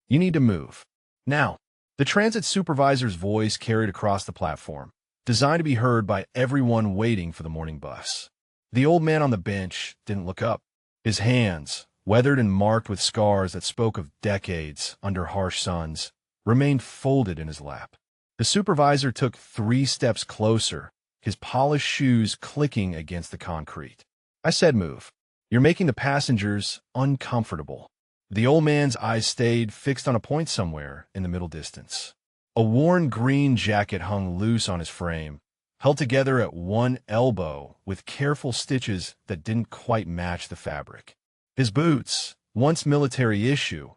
You need to move. Now. The transit supervisor's voice carried across the platform, designed to be heard by everyone waiting for the morning bus. The old man on the bench didn't look up. His hands, weathered and marked with scars that spoke of decades under harsh suns, remained folded in his lap. The supervisor took 3 steps closer, his polished shoes clicking against the concrete. I said move. You're making the passengers uncomfortable. The old man's eyes stayed fixed on a point somewhere in the middle distance. A worn green jacket hung loose on his frame, held together at one elbow with careful stitches that didn't quite match the fabric. His boots, once military issue,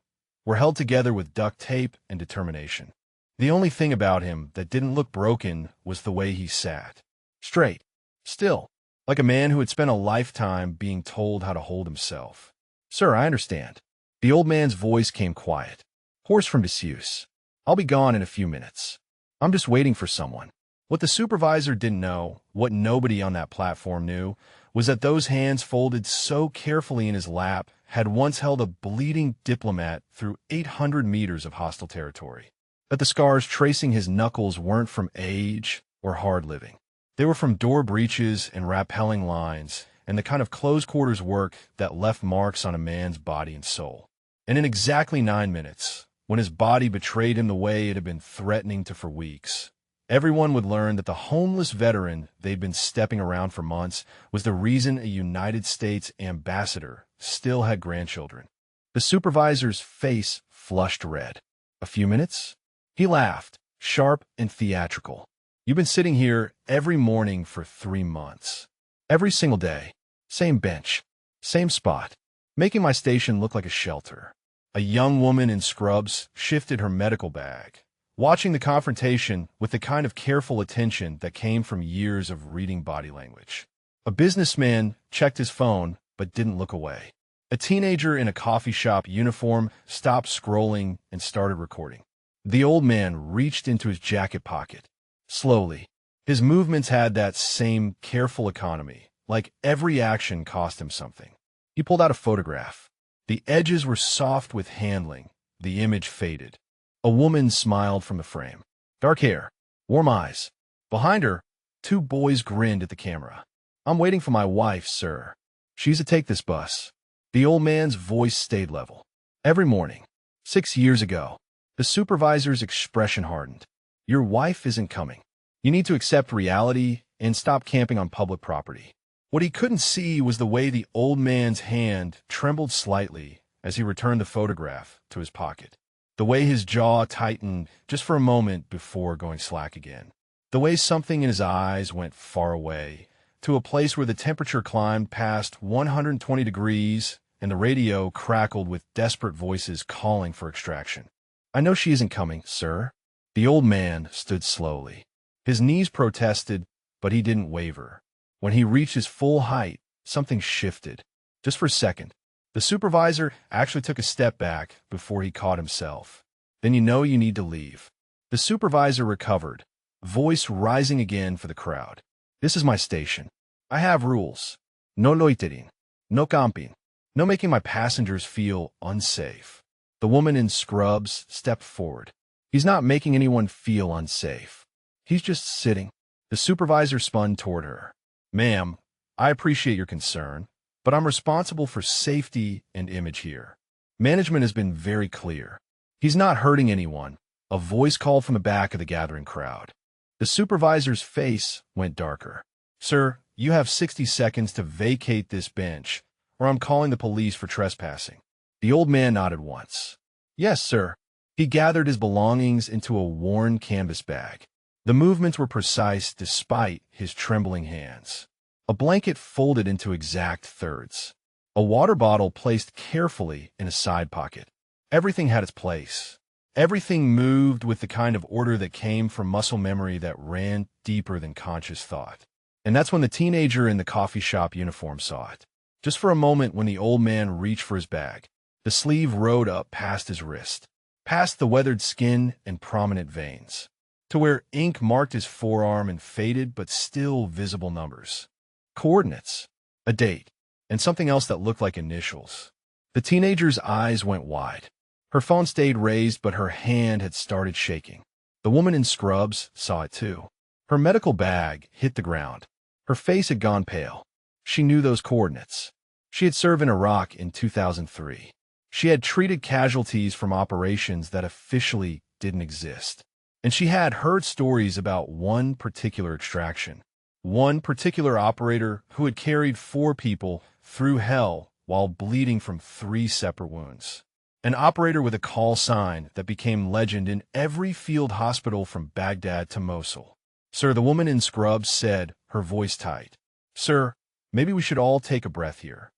were held together with duct tape and determination. The only thing about him that didn't look broken was the way he sat. Straight, still, like a man who had spent a lifetime being told how to hold himself. Sir, I understand. The old man's voice came quiet, hoarse from disuse. I'll be gone in a few minutes. I'm just waiting for someone. What the supervisor didn't know, what nobody on that platform knew, was that those hands folded so carefully in his lap had once held a bleeding diplomat through 800 meters of hostile territory. That the scars tracing his knuckles weren't from age or hard living. They were from door breaches and rappelling lines, and the kind of close-quarters work that left marks on a man's body and soul. And in exactly 9 minutes, when his body betrayed him the way it had been threatening to for weeks, everyone would learn that the homeless veteran they'd been stepping around for months was the reason a United States ambassador still had grandchildren. The supervisor's face flushed red. A few minutes? He laughed, sharp and theatrical. You've been sitting here every morning for 3 months. Every single day. Same bench. Same spot. Making my station look like a shelter. A young woman in scrubs shifted her medical bag, watching the confrontation with the kind of careful attention that came from years of reading body language. A businessman checked his phone but didn't look away. A teenager in a coffee shop uniform stopped scrolling and started recording. The old man reached into his jacket pocket. Slowly. His movements had that same careful economy, like every action cost him something. He pulled out a photograph. The edges were soft with handling. The image faded. A woman smiled from the frame. Dark hair, warm eyes. Behind her, 2 boys grinned at the camera. I'm waiting for my wife, sir. She's to take this bus. The old man's voice stayed level. Every morning, 6 years ago, the supervisor's expression hardened. Your wife isn't coming. You need to accept reality and stop camping on public property. What he couldn't see was the way the old man's hand trembled slightly as he returned the photograph to his pocket. The way his jaw tightened just for a moment before going slack again. The way something in his eyes went far away, to a place where the temperature climbed past 120 degrees and the radio crackled with desperate voices calling for extraction. I know she isn't coming, sir. The old man stood slowly. His knees protested, but he didn't waver. When he reached his full height, something shifted. Just for a second. The supervisor actually took a step back before he caught himself. Then you know you need to leave. The supervisor recovered, voice rising again for the crowd. This is my station. I have rules. No loitering. No camping. No making my passengers feel unsafe. The woman in scrubs stepped forward. He's not making anyone feel unsafe. He's just sitting. The supervisor spun toward her. Ma'am, I appreciate your concern, but I'm responsible for safety and image here. Management has been very clear. He's not hurting anyone. A voice called from the back of the gathering crowd. The supervisor's face went darker. Sir, you have 60 seconds to vacate this bench, or I'm calling the police for trespassing. The old man nodded once. Yes, sir. He gathered his belongings into a worn canvas bag. The movements were precise despite his trembling hands. A blanket folded into exact thirds. A water bottle placed carefully in a side pocket. Everything had its place. Everything moved with the kind of order that came from muscle memory that ran deeper than conscious thought. And that's when the teenager in the coffee shop uniform saw it. Just for a moment when the old man reached for his bag, the sleeve rode up past his wrist, past the weathered skin and prominent veins, to where ink marked his forearm in faded but still visible numbers. Coordinates, a date, and something else that looked like initials. The teenager's eyes went wide. Her phone stayed raised, but her hand had started shaking. The woman in scrubs saw it too. Her medical bag hit the ground. Her face had gone pale. She knew those coordinates. She had served in Iraq in 2003. She had treated casualties from operations that officially didn't exist. And she had heard stories about one particular extraction, one particular operator who had carried 4 people through hell while bleeding from 3 separate wounds. An operator with a call sign that became legend in every field hospital from Baghdad to Mosul. "Sir," the woman in scrubs said, her voice tight. "Sir, maybe we should all take a breath here."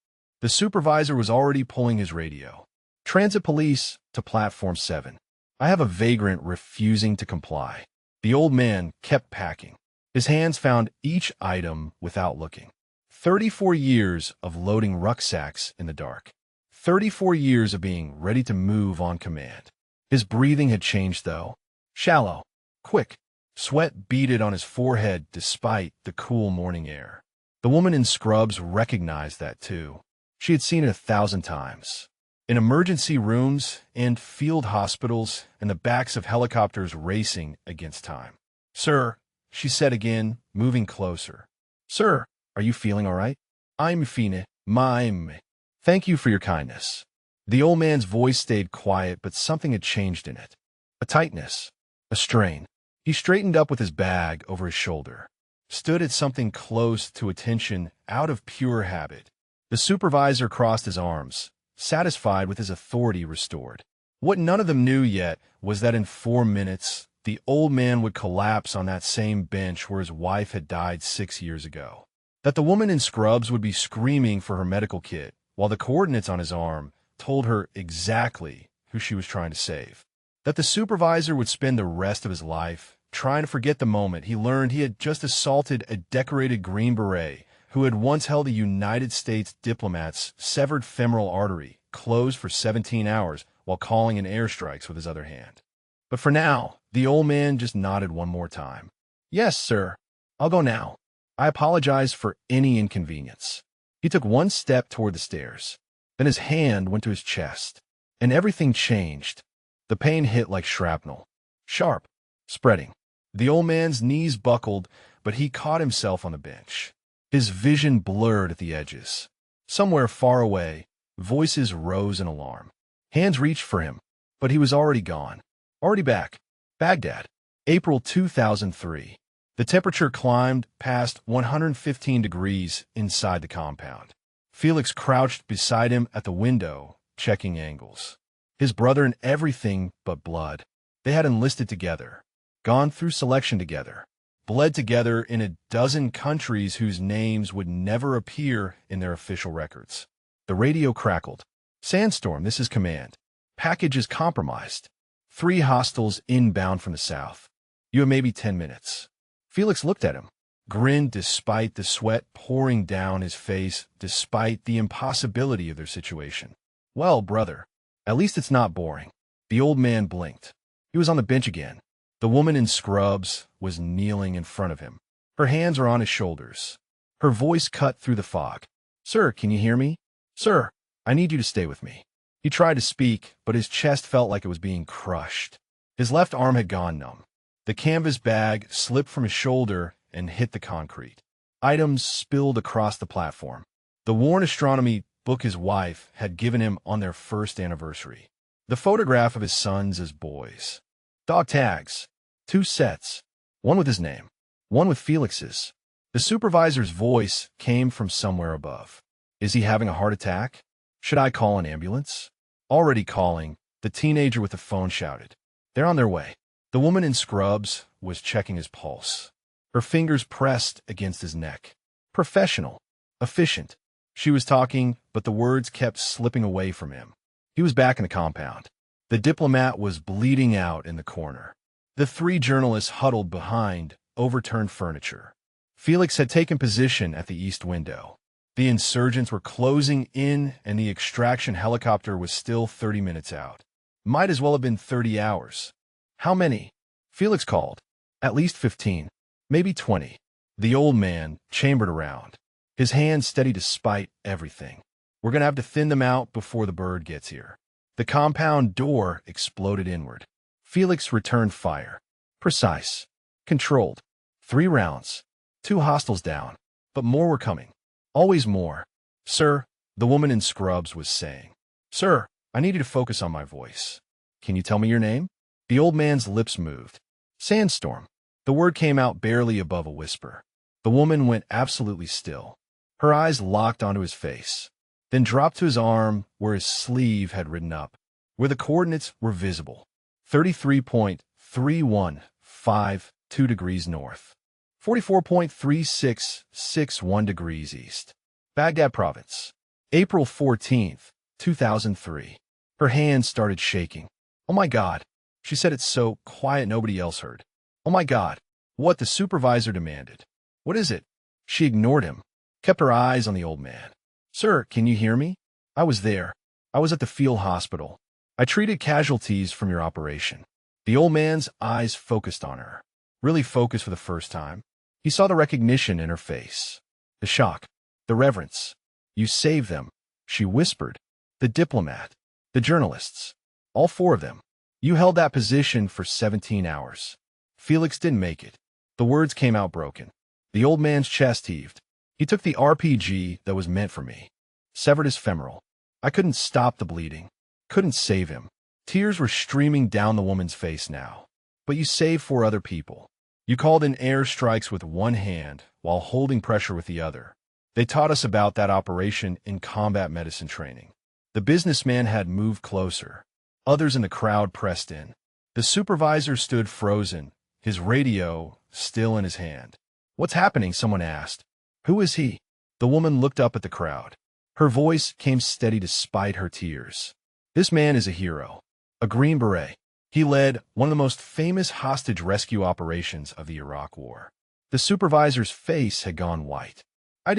The supervisor was already pulling his radio. "Transit police to platform 7. I have a vagrant refusing to comply." The old man kept packing. His hands found each item without looking. 34 years of loading rucksacks in the dark. 34 years of being ready to move on command. His breathing had changed, though. Shallow, quick. Sweat beaded on his forehead despite the cool morning air. The woman in scrubs recognized that, too. She had seen it 1,000 times. In emergency rooms and field hospitals and the backs of helicopters racing against time. "Sir," she said again, moving closer. "Sir, are you feeling all right?" "I'm fine, ma'am. Thank you for your kindness." The old man's voice stayed quiet, but something had changed in it. A tightness, a strain. He straightened up with his bag over his shoulder, stood at something close to attention out of pure habit. The supervisor crossed his arms, satisfied with his authority restored. What none of them knew yet was that in 4 minutes, the old man would collapse on that same bench where his wife had died 6 years ago. That the woman in scrubs would be screaming for her medical kit, while the coordinates on his arm told her exactly who she was trying to save. That the supervisor would spend the rest of his life trying to forget the moment he learned he had just assaulted a decorated Green Beret who had once held a United States diplomat's severed femoral artery closed for 17 hours while calling in airstrikes with his other hand. But for now, the old man just nodded one more time. "Yes, sir. I'll go now. I apologize for any inconvenience." He took one step toward the stairs. Then his hand went to his chest, and everything changed. The pain hit like shrapnel. Sharp, spreading. The old man's knees buckled, but he caught himself on the bench. His vision blurred at the edges. Somewhere far away, voices rose in alarm. Hands reached for him, but he was already gone. Already back. Baghdad. April 2003. The temperature climbed past 115 degrees inside the compound. Felix crouched beside him at the window, checking angles. His brother and everything but blood. They had enlisted together, gone through selection together, bled together in a dozen countries whose names would never appear in their official records. The radio crackled. "Sandstorm, this is command. Package is compromised. 3 hostiles inbound from the south. You have maybe 10 minutes. Felix looked at him, grinned despite the sweat pouring down his face, despite the impossibility of their situation. "Well, brother, at least it's not boring." The old man blinked. He was on the bench again. The woman in scrubs was kneeling in front of him. Her hands were on his shoulders. Her voice cut through the fog. "Sir, can you hear me? Sir, I need you to stay with me." He tried to speak, but his chest felt like it was being crushed. His left arm had gone numb. The canvas bag slipped from his shoulder and hit the concrete. Items spilled across the platform. The worn astronomy book his wife had given him on their first anniversary. The photograph of his sons as boys. Dog tags. 2 sets. One with his name. One with Felix's. The supervisor's voice came from somewhere above. "Is he having a heart attack? Should I call an ambulance?" Already calling, the teenager with the phone shouted. "They're on their way." The woman in scrubs was checking his pulse. Her fingers pressed against his neck. Professional. Efficient. She was talking, but the words kept slipping away from him. He was back in the compound. The diplomat was bleeding out in the corner. The 3 journalists huddled behind overturned furniture. Felix had taken position at the east window. The insurgents were closing in, and the extraction helicopter was still 30 minutes out. Might as well have been 30 hours. "How many?" Felix called. "At least 15. Maybe 20. The old man chambered around, his hands steady despite everything. "We're going to have to thin them out before the bird gets here." The compound door exploded inward. Felix returned fire. Precise. Controlled. 3 rounds. 2 hostiles down. But more were coming. Always more. Sir, the woman in scrubs was saying. Sir, I need you to focus on my voice. Can you tell me your name? The old man's lips moved. Sandstorm. The word came out barely above a whisper. The woman went absolutely still. Her eyes locked onto his face, then dropped to his arm where his sleeve had written up, where the coordinates were visible. 33.3152 degrees north. 44.3661 degrees east. Baghdad Province. April 14th, 2003. Her hands started shaking. Oh my God. She said it so quiet nobody else heard. Oh my God. What the supervisor demanded. What is it? She ignored him, kept her eyes on the old man. Sir, can you hear me? I was there. I was at the field hospital. I treated casualties from your operation. The old man's eyes focused on her. Really focused for the first time. He saw the recognition in her face. The shock. The reverence. You saved them, she whispered. The diplomat. The journalists. All 4 of them. You held that position for 17 hours. Felix didn't make it. The words came out broken. The old man's chest heaved. He took the RPG that was meant for me. Severed his femoral. I couldn't stop the bleeding. Couldn't save him. Tears were streaming down the woman's face now. But you saved 4 other people. You called in air strikes with one hand while holding pressure with the other. They taught us about that operation in combat medicine training. The businessman had moved closer. Others in the crowd pressed in. The supervisor stood frozen, his radio still in his hand. What's happening? Someone asked. Who is he? The woman looked up at the crowd. Her voice came steady despite her tears. This man is a hero. A Green Beret. He led one of the most famous hostage rescue operations of the Iraq War. The supervisor's face had gone white. I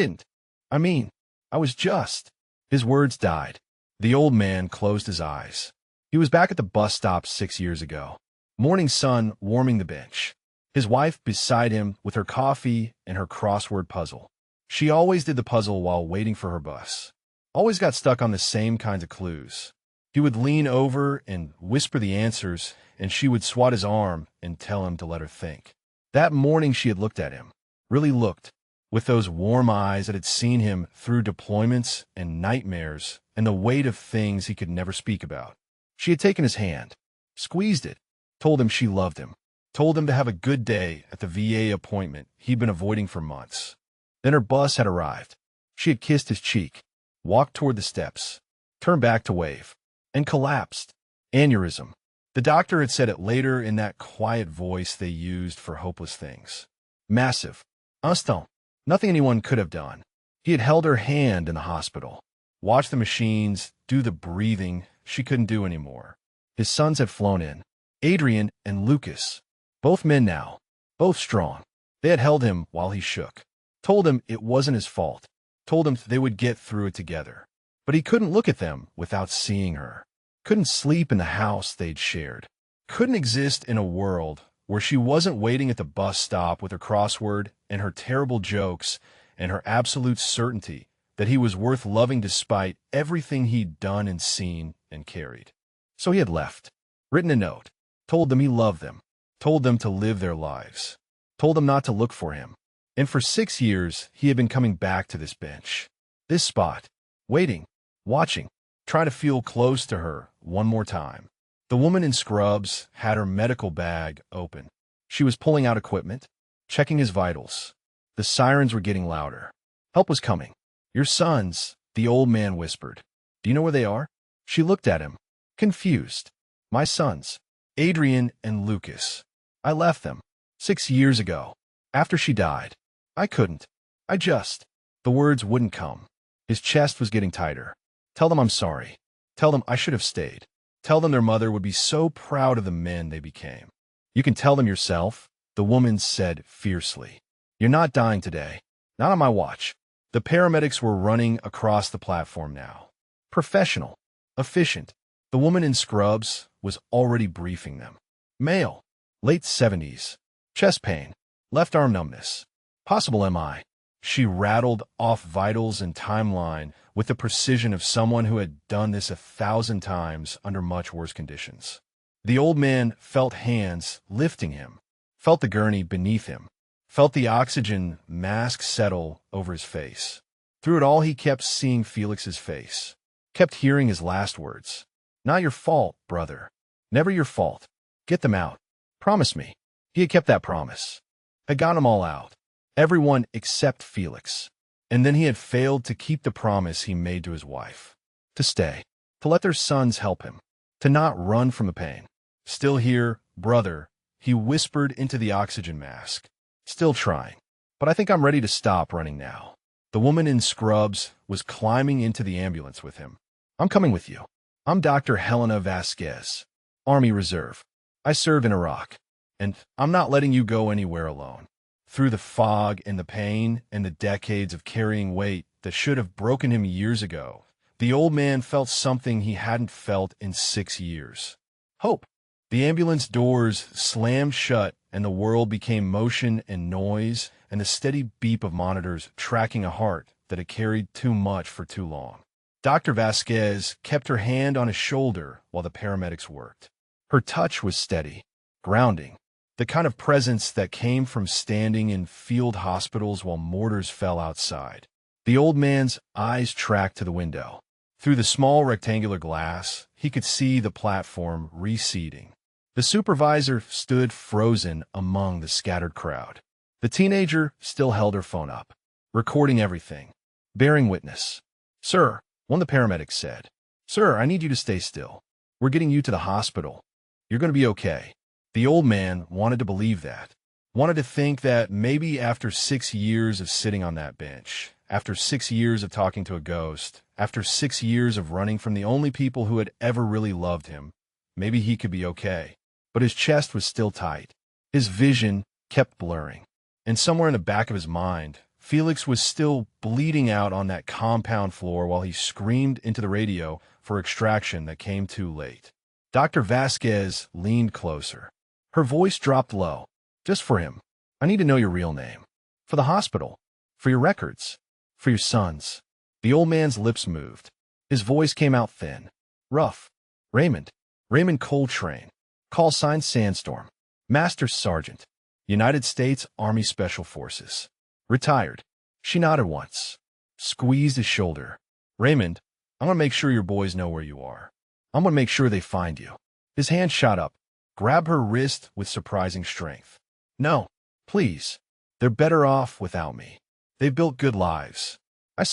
was just. His words died. The old man closed his eyes. He was back at the bus stop 6 years ago. Morning sun warming the bench. His wife beside him with her coffee and her crossword puzzle. She always did the puzzle while waiting for her bus. Always got stuck on the same kinds of clues. He would lean over and whisper the answers, and she would swat his arm and tell him to let her think. That morning she had looked at him. Really looked. With those warm eyes that had seen him through deployments and nightmares and the weight of things he could never speak about. She had taken his hand, squeezed it, told him she loved him, told him to have a good day at the VA appointment he'd been avoiding for months. Then her bus had arrived. She had kissed his cheek, walked toward the steps, turned back to wave, and collapsed. Aneurysm. The doctor had said it later in that quiet voice they used for hopeless things. Massive. Instant. Nothing anyone could have done. He had held her hand in the hospital, watched the machines do the breathing she couldn't do anymore. His sons had flown in. Adrian and Lucas. Both men now. Both strong. They had held him while he shook. Told him it wasn't his fault. Told him they would get through it together. But he couldn't look at them without seeing her. Couldn't sleep in the house they'd shared. Couldn't exist in a world where she wasn't waiting at the bus stop with her crossword and her terrible jokes and her absolute certainty that he was worth loving despite everything he'd done and seen and carried. So he had left, written a note, told them he loved them, told them to live their lives, told them not to look for him. And for 6 years, he had been coming back to this bench, this spot, waiting, watching, trying to feel close to her one more time. The woman in scrubs had her medical bag open. She was pulling out equipment, checking his vitals. The sirens were getting louder. Help was coming. Your sons, the old man whispered. Do you know where they are? She looked at him, confused. My sons, Adrian and Lucas. I left them 6 years ago, after she died. I couldn't. The words wouldn't come. His chest was getting tighter. Tell them I'm sorry. Tell them I should have stayed. Tell them their mother would be so proud of the men they became. You can tell them yourself, the woman said fiercely. You're not dying today. Not on my watch. The paramedics were running across the platform now. Professional. Efficient. The woman in scrubs was already briefing them. Male. Late 70s. Chest pain. Left arm numbness. Possible MI. She rattled off vitals and timeline with the precision of someone who had done this 1,000 times under much worse conditions. The old man felt hands lifting him, felt the gurney beneath him, felt the oxygen mask settle over his face. Through it all, he kept seeing Felix's face, kept hearing his last words. "Not your fault, brother. Never your fault. Get them out. Promise me." He had kept that promise. Had gotten them all out. Everyone except Felix. And then he had failed to keep the promise he made to his wife. To stay. To let their sons help him. To not run from the pain. "Still here, brother," he whispered into the oxygen mask. "Still trying. But I think I'm ready to stop running now." The woman in scrubs was climbing into the ambulance with him. "I'm coming with you. I'm Dr. Helena Vasquez, Army Reserve. I served in Iraq. And I'm not letting you go anywhere alone." Through the fog and the pain and the decades of carrying weight that should have broken him years ago, the old man felt something he hadn't felt in 6 years. Hope. The ambulance doors slammed shut and the world became motion and noise and the steady beep of monitors tracking a heart that had carried too much for too long. Dr. Vasquez kept her hand on his shoulder while the paramedics worked. Her touch was steady, grounding, the kind of presence that came from standing in field hospitals while mortars fell outside. The old man's eyes tracked to the window. Through the small rectangular glass, he could see the platform receding. The supervisor stood frozen among the scattered crowd. The teenager still held her phone up, recording everything, bearing witness. "Sir," one of the paramedics said. "Sir, I need you to stay still. We're getting you to the hospital. You're going to be okay." The old man wanted to believe that, wanted to think that maybe after 6 years of sitting on that bench, after 6 years of talking to a ghost, after 6 years of running from the only people who had ever really loved him, maybe he could be okay. But his chest was still tight. His vision kept blurring. And somewhere in the back of his mind, Felix was still bleeding out on that compound floor while he screamed into the radio for extraction that came too late. Dr. Vasquez leaned closer. Her voice dropped low. "Just for him. I need to know your real name. For the hospital. For your records. For your sons." The old man's lips moved. His voice came out thin, rough. "Raymond. Raymond Coltrane. Call sign Sandstorm. Master Sergeant. United States Army Special Forces. Retired." She nodded once, squeezed his shoulder. "Raymond, I'm going to make sure your boys know where you are. I'm going to make sure they find you." His hand shot up, grabbed her wrist with surprising strength. "No, please. They're better off without me. They've built good lives. I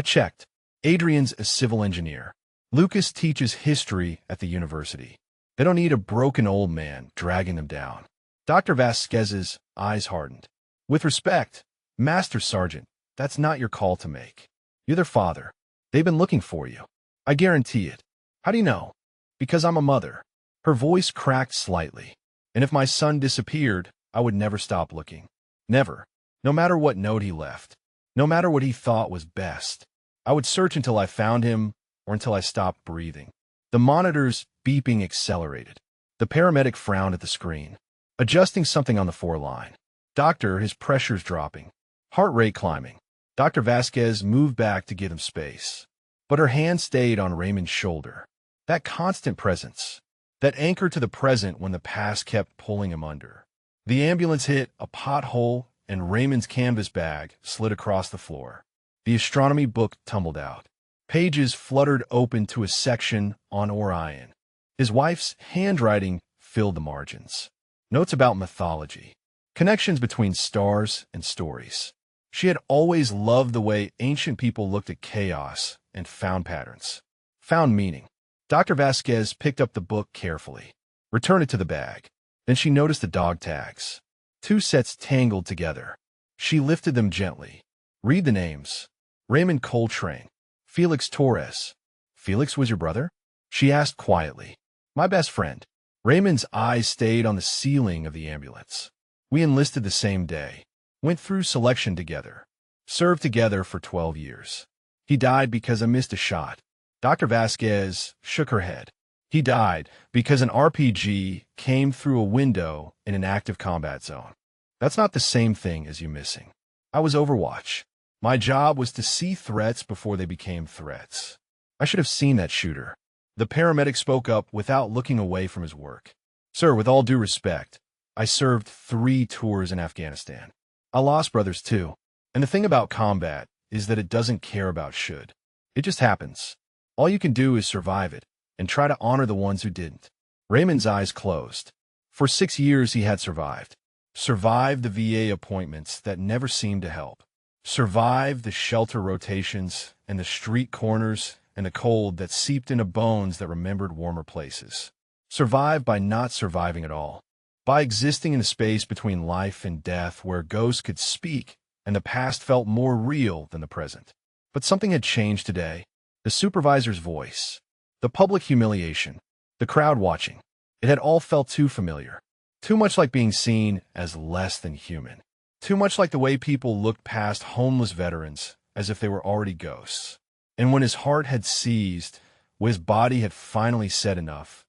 checked. Adrian's a civil engineer. Lucas teaches history at the university. They don't need a broken old man dragging them down." Dr. Vasquez's eyes hardened. "With respect, Master Sergeant, that's not your call to make. You're their father. They've been looking for you. I guarantee it." "How do you know?" "Because I'm a mother." Her voice cracked slightly. "And if my son disappeared, I would never stop looking. Never. No matter what note he left. No matter what he thought was best. I would search until I found him or until I stopped breathing." The monitor's beeping accelerated. The paramedic frowned at the screen, adjusting something on the 4 line. "Doctor," his pressure's dropping, heart rate climbing. Dr. Vasquez moved back to give him space. But her hand stayed on Raymond's shoulder. That constant presence. That anchor to the present when the past kept pulling him under. The ambulance hit a pothole and Raymond's canvas bag slid across the floor. The astronomy book tumbled out. Pages fluttered open to a section on Orion. His wife's handwriting filled the margins. Notes about mythology. Connections between stars and stories. She had always loved the way ancient people looked at chaos and found patterns. Found meaning. Dr. Vasquez picked up the book carefully, returned it to the bag. Then she noticed the dog tags. 2 sets tangled together. She lifted them gently. "Read the names. Raymond Coltrane. Felix Torres." "Felix was your brother?" she asked quietly. "My best friend." Raymond's eyes stayed on the ceiling of the ambulance. "We enlisted the same day. Went through selection together. Served together for 12 years. He died because I missed a shot." Dr. Vasquez shook her head. "He died because an RPG came through a window in an active combat zone. That's not the same thing as you missing. I was Overwatch. My job was to see threats before they became threats. I should have seen that shooter. The paramedic spoke up without looking away from his work. Sir, with all due respect, I served 3 tours in Afghanistan. I lost brothers too. And the thing about combat is that it doesn't care about should. It just happens. All you can do is survive it and try to honor the ones who didn't. Raymond's eyes closed. For 6 years he had survived. Survived the VA appointments that never seemed to help. Survived the shelter rotations and the street corners and the cold that seeped into bones that remembered warmer places. Survived by not surviving at all. By existing in the space between life and death where ghosts could speak and the past felt more real than the present. But something had changed today. The supervisor's voice. The public humiliation. The crowd watching. It had all felt too familiar. Too much like being seen as less than human. Too much like the way people looked past homeless veterans as if they were already ghosts. And when his heart had seized, when his body had finally said enough,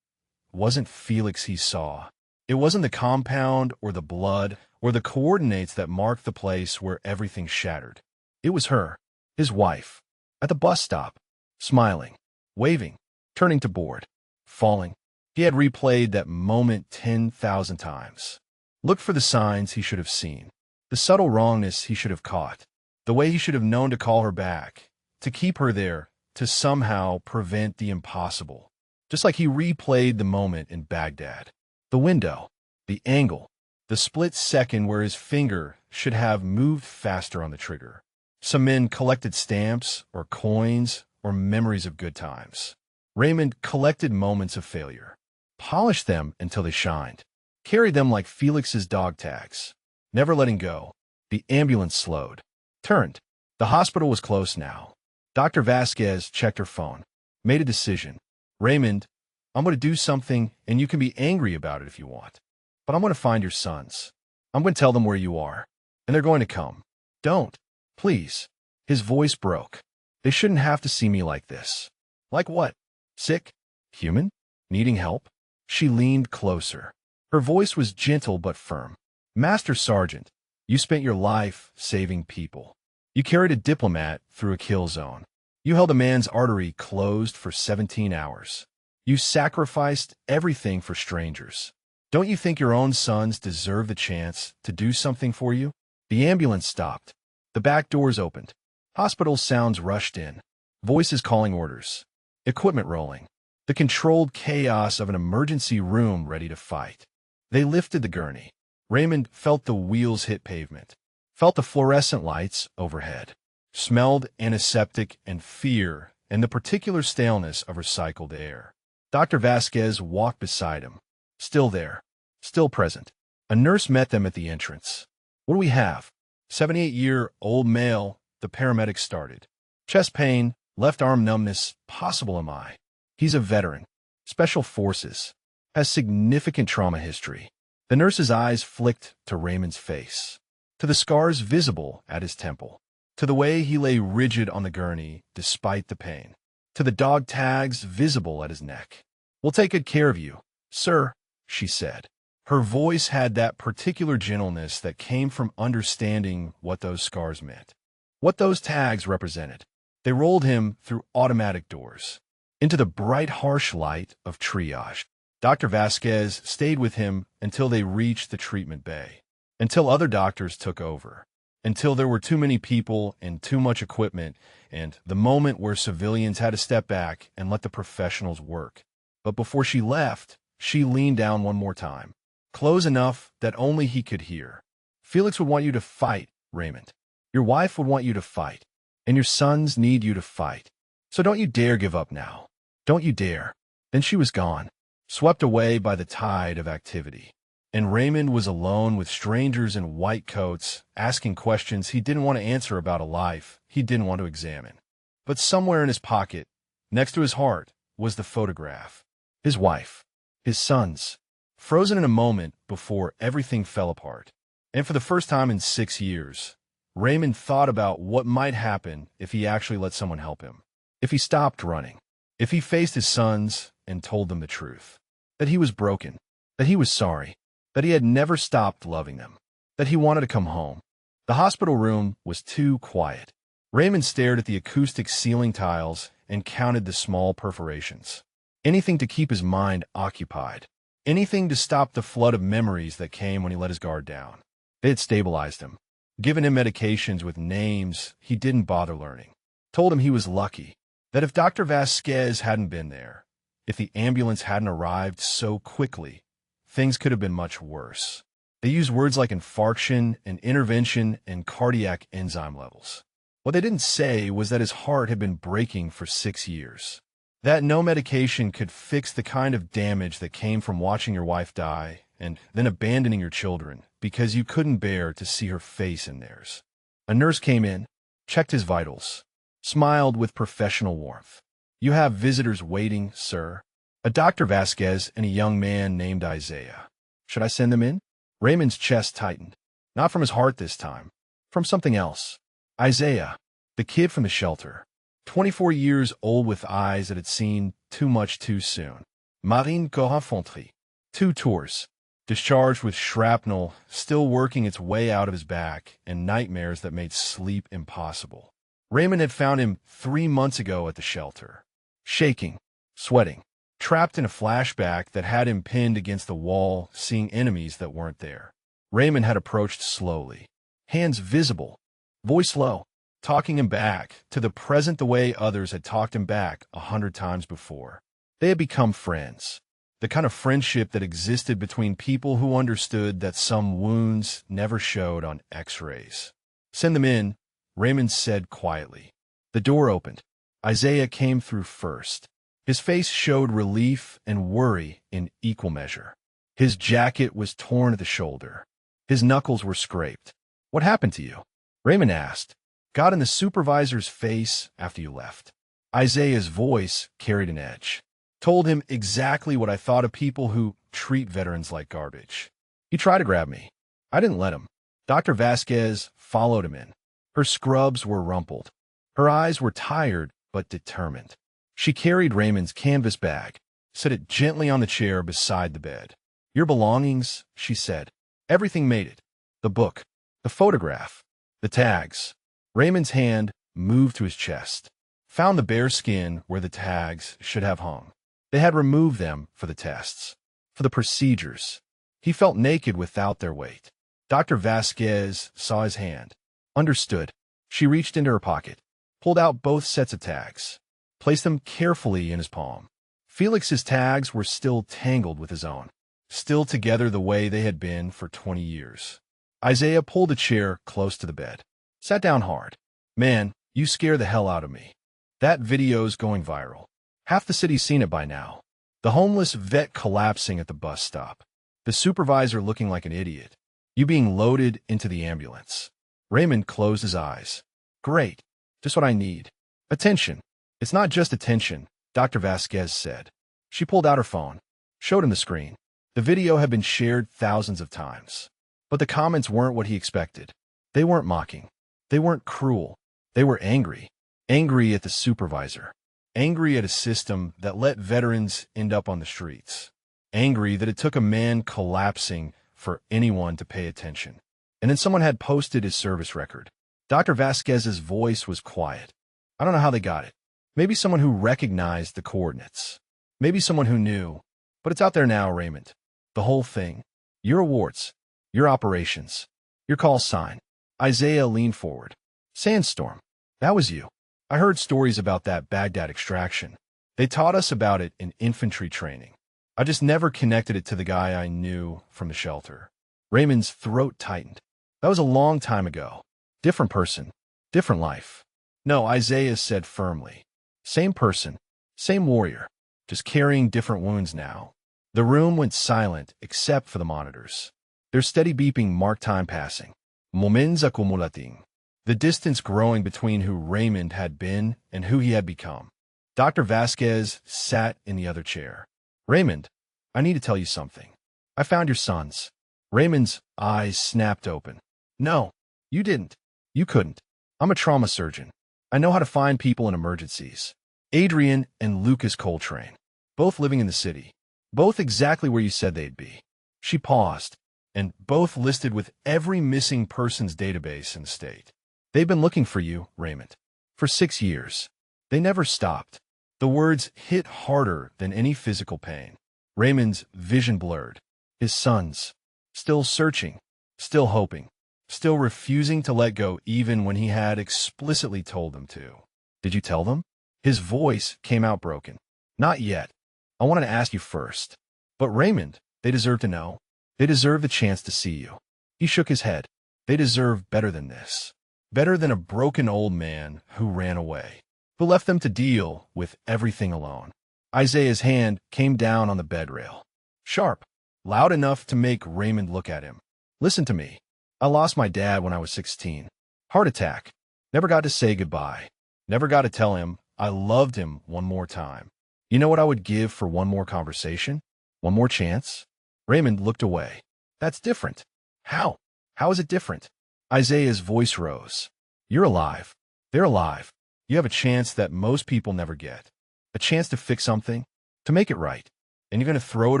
it wasn't Felix he saw. It wasn't the compound or the blood or the coordinates that marked the place where everything shattered. It was her, his wife, at the bus stop, smiling, waving, turning to board, falling. He had replayed that moment 10,000 times. Looked for the signs he should have seen, the subtle wrongness he should have caught, the way he should have known to call her back, to keep her there, to somehow prevent the impossible. Just like he replayed the moment in Baghdad. The window, the angle, the split second where his finger should have moved faster on the trigger. Some men collected stamps or coins or memories of good times. Raymond collected moments of failure, polished them until they shined, carried them like Felix's dog tags, never letting go. The ambulance slowed, turned. The hospital was close now. Dr. Vasquez checked her phone, made a decision. Raymond, I'm going to do something, and you can be angry about it if you want. But I'm going to find your sons. I'm going to tell them where you are. And they're going to come. Don't. Please. His voice broke. They shouldn't have to see me like this. Like what? Sick? Human? Needing help? She leaned closer. Her voice was gentle but firm. Master Sergeant, you spent your life saving people. You carried a diplomat through a kill zone. You held a man's artery closed for 17 hours. You sacrificed everything for strangers. Don't you think your own sons deserve the chance to do something for you? The ambulance stopped. The back doors opened. Hospital sounds rushed in. Voices calling orders. Equipment rolling. The controlled chaos of an emergency room ready to fight. They lifted the gurney. Raymond felt the wheels hit pavement. Felt the fluorescent lights overhead. Smelled antiseptic and fear and the particular staleness of recycled air. Dr. Vasquez walked beside him. Still there. Still present. A nurse met them at the entrance. What do we have? 78-year-old male, the paramedic started. Chest pain, left arm numbness, possible MI. He's a veteran. Special Forces. Has significant trauma history. The nurse's eyes flicked to Raymond's face. To the scars visible at his temple. To the way he lay rigid on the gurney despite the pain. To the dog tags visible at his neck. We'll take good care of you, sir, she said. Her voice had that particular gentleness that came from understanding what those scars meant. What those tags represented. They rolled him through automatic doors. Into the bright, harsh light of triage. Dr. Vasquez stayed with him until they reached the treatment bay. Until other doctors took over. Until there were too many people and too much equipment, and the moment where civilians had to step back and let the professionals work. But before she left, she leaned down one more time. Close enough that only he could hear. Felix would want you to fight, Raymond. Your wife would want you to fight. And your sons need you to fight. So don't you dare give up now. Don't you dare. Then she was gone, swept away by the tide of activity. And Raymond was alone with strangers in white coats, asking questions he didn't want to answer about a life he didn't want to examine. But somewhere in his pocket, next to his heart, was the photograph. His wife. His sons. Frozen in a moment before everything fell apart. And for the first time in 6 years, Raymond thought about what might happen if he actually let someone help him. If he stopped running. If he faced his sons and told them the truth. That he was broken. That he was sorry. That he had never stopped loving them. That he wanted to come home. The hospital room was too quiet. Raymond stared at the acoustic ceiling tiles and counted the small perforations. Anything to keep his mind occupied. Anything to stop the flood of memories that came when he let his guard down. They had stabilized him, given him medications with names he didn't bother learning, told him he was lucky, that if Dr. Vasquez hadn't been there, if the ambulance hadn't arrived so quickly, things could have been much worse. They used words like infarction and intervention and cardiac enzyme levels. What they didn't say was that his heart had been breaking for 6 years. That no medication could fix the kind of damage that came from watching your wife die and then abandoning your children because you couldn't bear to see her face in theirs. A nurse came in, checked his vitals, smiled with professional warmth. "You have visitors waiting, sir." A Dr. Vasquez and a young man named Isaiah. "Should I send them in?" Raymond's chest tightened. Not from his heart this time. From something else. Isaiah, the kid from the shelter. 24 years old with eyes that had seen too much too soon. Marine Corinfonterie. 2 tours. Discharged with shrapnel, still working its way out of his back, and nightmares that made sleep impossible. Raymond had found him 3 months ago at the shelter. Shaking, sweating, trapped in a flashback that had him pinned against the wall, seeing enemies that weren't there. Raymond had approached slowly, hands visible, voice low, talking him back to the present the way others had talked him back 100 times before. They had become friends, the kind of friendship that existed between people who understood that some wounds never showed on X-rays. "Send them in," Raymond said quietly. The door opened. Isaiah came through first. His face showed relief and worry in equal measure. His jacket was torn at the shoulder. His knuckles were scraped. "What happened to you?" Raymond asked. "Got in the supervisor's face after you left." Isaiah's voice carried an edge. "Told him exactly what I thought of people who treat veterans like garbage. He tried to grab me. I didn't let him." Dr. Vasquez followed him in. Her scrubs were rumpled. Her eyes were tired but determined. She carried Raymond's canvas bag, set it gently on the chair beside the bed. "Your belongings," she said. "Everything made it. The book, the photograph, the tags." Raymond's hand moved to his chest, found the bare skin where the tags should have hung. They had removed them for the tests, for the procedures. He felt naked without their weight. Dr. Vasquez saw his hand, understood. She reached into her pocket, pulled out both sets of tags, placed them carefully in his palm. Felix's tags were still tangled with his own, still together the way they had been for 20 years. Isaiah pulled a chair close to the bed, sat down hard. "Man, you scare the hell out of me. That video's going viral. Half the city's seen it by now. The homeless vet collapsing at the bus stop. The supervisor looking like an idiot. You being loaded into the ambulance." Raymond closed his eyes. "Great. Just what I need. Attention." "It's not just attention," Dr. Vasquez said. She pulled out her phone, showed him the screen. The video had been shared thousands of times. But the comments weren't what he expected. They weren't mocking. They weren't cruel. They were angry. Angry at the supervisor. Angry at a system that let veterans end up on the streets. Angry that it took a man collapsing for anyone to pay attention. And then someone had posted his service record. Dr. Vasquez's voice was quiet. "I don't know how they got it. Maybe someone who recognized the coordinates. Maybe someone who knew. But it's out there now, Raymond. The whole thing. Your awards. Your operations. Your call sign." Isaiah leaned forward. "Sandstorm. That was you. I heard stories about that Baghdad extraction. They taught us about it in infantry training. I just never connected it to the guy I knew from the shelter." Raymond's throat tightened. "That was a long time ago. Different person. Different life." "No," Isaiah said firmly. "Same person. Same warrior. Just carrying different wounds now." The room went silent except for the monitors. Their steady beeping marked time passing. Moments accumulating. The distance growing between who Raymond had been and who he had become. Dr. Vasquez sat in the other chair. "Raymond, I need to tell you something. I found your sons." Raymond's eyes snapped open. "No, you didn't. You couldn't. I'm a trauma surgeon. I know how to find people in emergencies. Adrian and Lucas Coltrane. Both living in the city. Both exactly where you said they'd be." She paused, and both listed with every missing persons database in the state. They've been looking for you, Raymond, for 6 years. They never stopped. The words hit harder than any physical pain. Raymond's vision blurred. His sons, still searching, still hoping, still refusing to let go even when he had explicitly told them to. Did you tell them? His voice came out broken. Not yet. I wanted to ask you first. But Raymond, they deserve to know. They deserve the chance to see you. He shook his head. They deserve better than this. Better than a broken old man who ran away, who left them to deal with everything alone. Isaiah's hand came down on the bed rail. Sharp, loud enough to make Raymond look at him. Listen to me. I lost my dad when I was 16. Heart attack. Never got to say goodbye. Never got to tell him I loved him one more time. You know what I would give for one more conversation? One more chance? Raymond looked away. That's different. How? How is it different? Isaiah's voice rose. You're alive. They're alive. You have a chance that most people never get. A chance to fix something, to make it right. And you're going to throw it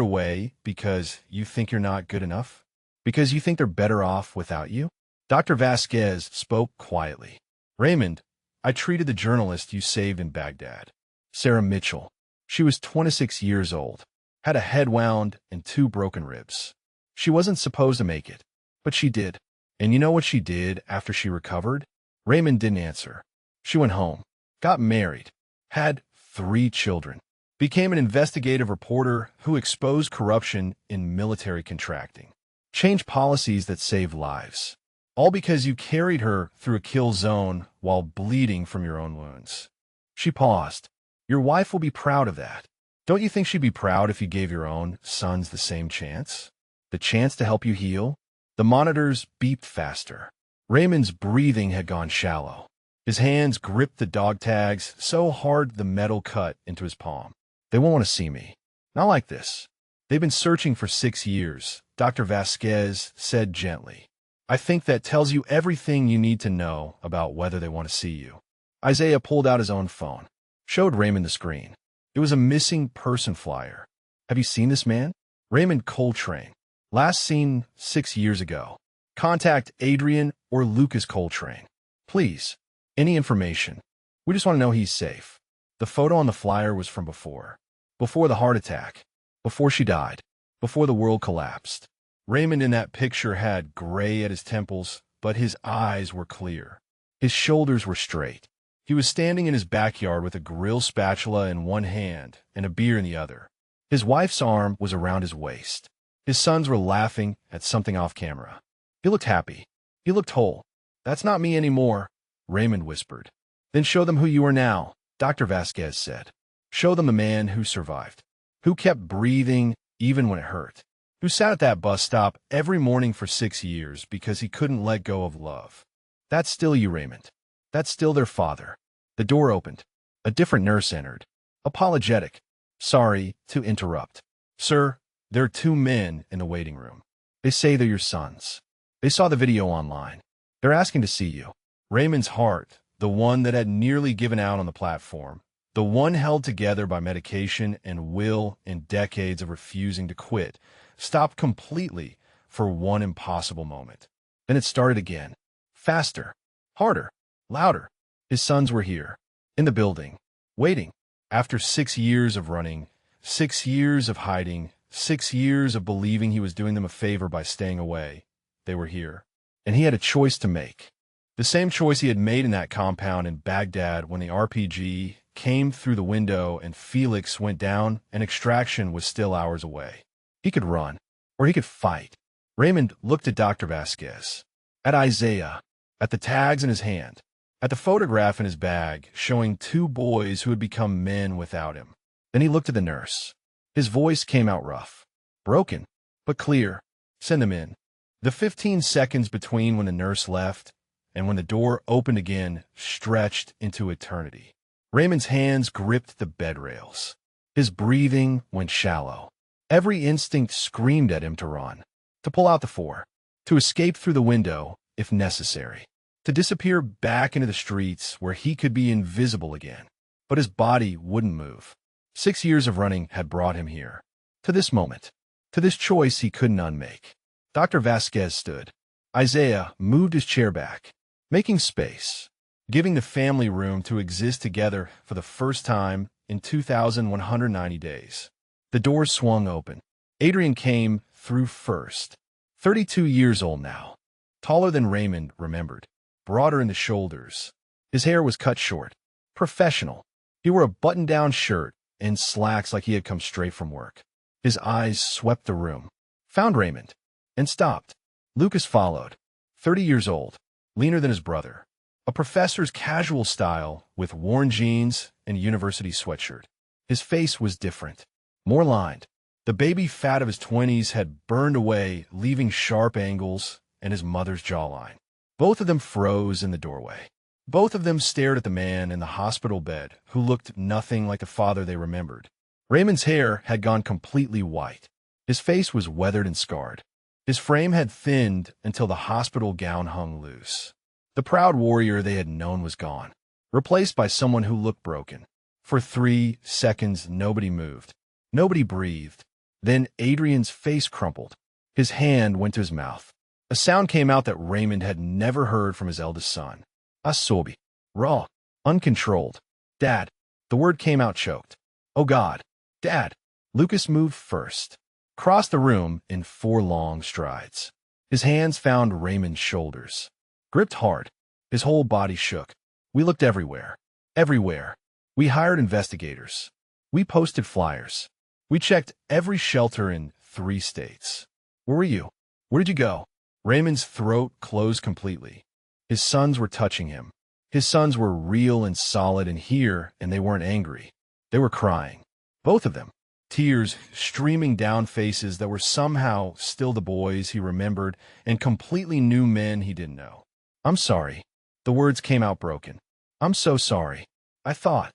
away because you think you're not good enough? Because you think they're better off without you? Dr. Vasquez spoke quietly. Raymond, I treated the journalist you saved in Baghdad. Sarah Mitchell. She was 26 years old, had a head wound and 2 broken ribs. She wasn't supposed to make it, but she did. And you know what she did after she recovered? Raymond didn't answer. She went home, got married, had 3 children, became an investigative reporter who exposed corruption in military contracting, changed policies that saved lives, all because you carried her through a kill zone while bleeding from your own wounds. She paused. Your wife will be proud of that. Don't you think she'd be proud if you gave your own sons the same chance? The chance to help you heal? The monitors beeped faster. Raymond's breathing had gone shallow. His hands gripped the dog tags so hard the metal cut into his palm. They won't want to see me. Not like this. They've been searching for 6 years, Dr. Vasquez said gently. I think that tells you everything you need to know about whether they want to see you. Isaiah pulled out his own phone, showed Raymond the screen. It was a missing person flyer. Have you seen this man? Raymond Coltrane. Last seen 6 years ago. Contact Adrian or Lucas Coltrane. Please. Any information. We just want to know he's safe. The photo on the flyer was from before. Before the heart attack. Before she died. Before the world collapsed. Raymond in that picture had gray at his temples, but his eyes were clear. His shoulders were straight. He was standing in his backyard with a grill spatula in one hand and a beer in the other. His wife's arm was around his waist. His sons were laughing at something off camera. He looked happy. He looked whole. That's not me anymore, Raymond whispered. Then show them who you are now, Dr. Vasquez said. Show them the man who survived, who kept breathing even when it hurt, who sat at that bus stop every morning for 6 years because he couldn't let go of love. That's still you, Raymond. That's still their father. The door opened. A different nurse entered. Apologetic. Sorry to interrupt. Sir, there are 2 men in the waiting room. They say they're your sons. They saw the video online. They're asking to see you. Raymond's heart, the one that had nearly given out on the platform, the one held together by medication and will and decades of refusing to quit, stopped completely for one impossible moment. Then it started again. Faster. Harder. Louder. His sons were here. In the building. Waiting. After 6 years of running, 6 years of hiding, 6 years of believing he was doing them a favor by staying away, they were here. And he had a choice to make. The same choice he had made in that compound in Baghdad when the RPG came through the window and Felix went down and extraction was still hours away. He could run, or he could fight. Raymond looked at Dr. Vasquez, at Isaiah, at the tags in his hand, at the photograph in his bag showing 2 boys who had become men without him. Then he looked at the nurse. His voice came out rough, broken, but clear. Send them in. The 15 seconds between when the nurse left and when the door opened again stretched into eternity. Raymond's hands gripped the bed rails. His breathing went shallow. Every instinct screamed at him to run, to pull out the 4, to escape through the window if necessary, to disappear back into the streets where he could be invisible again. But his body wouldn't move. 6 years of running had brought him here, to this moment, to this choice he couldn't unmake. Dr. Vasquez stood. Isaiah moved his chair back, making space, giving the family room to exist together for the first time in 2,190 days. The doors swung open. Adrian came through first. 32 years old now. Taller than Raymond remembered. Broader in the shoulders. His hair was cut short. Professional. He wore a button-down shirt and slacks like he had come straight from work. His eyes swept the room. Found Raymond. And stopped. Lucas followed. 30 years old. Leaner than his brother. A professor's casual style with worn jeans and a university sweatshirt. His face was different. More lined. The baby fat of his 20s had burned away, leaving sharp angles and his mother's jawline. Both of them froze in the doorway. Both of them stared at the man in the hospital bed, who looked nothing like the father they remembered. Raymond's hair had gone completely white. His face was weathered and scarred. His frame had thinned until the hospital gown hung loose. The proud warrior they had known was gone, replaced by someone who looked broken. For 3 seconds, nobody moved. Nobody breathed. Then Adrian's face crumpled. His hand went to his mouth. A sound came out that Raymond had never heard from his eldest son. Asobi. Raw. Uncontrolled. Dad. The word came out choked. Oh God. Dad. Lucas moved first. Crossed the room in 4 long strides. His hands found Raymond's shoulders. Gripped hard. His whole body shook. We looked everywhere. Everywhere. We hired investigators. We posted flyers. We checked every shelter in 3 states. Where were you? Where did you go? Raymond's throat closed completely. His sons were touching him. His sons were real and solid and here, and they weren't angry. They were crying. Both of them. Tears streaming down faces that were somehow still the boys he remembered and completely new men he didn't know. I'm sorry. The words came out broken. I'm so sorry. I thought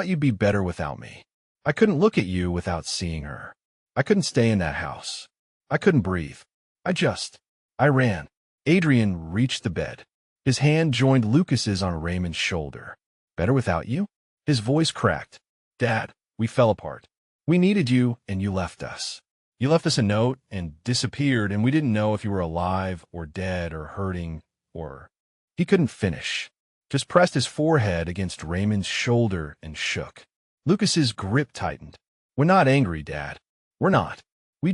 you'd be better without me. I couldn't look at you without seeing her. I couldn't stay in that house. I couldn't breathe. I ran. Adrian reached the bed. His hand joined Lucas's on Raymond's shoulder. Better without you? His voice cracked. Dad, we fell apart. We needed you, and you left us. You left us a note and disappeared, and we didn't know if you were alive or dead or hurting or... He couldn't finish. Just pressed his forehead against Raymond's shoulder and shook. Lucas's grip tightened. We're not angry, Dad. We're not. We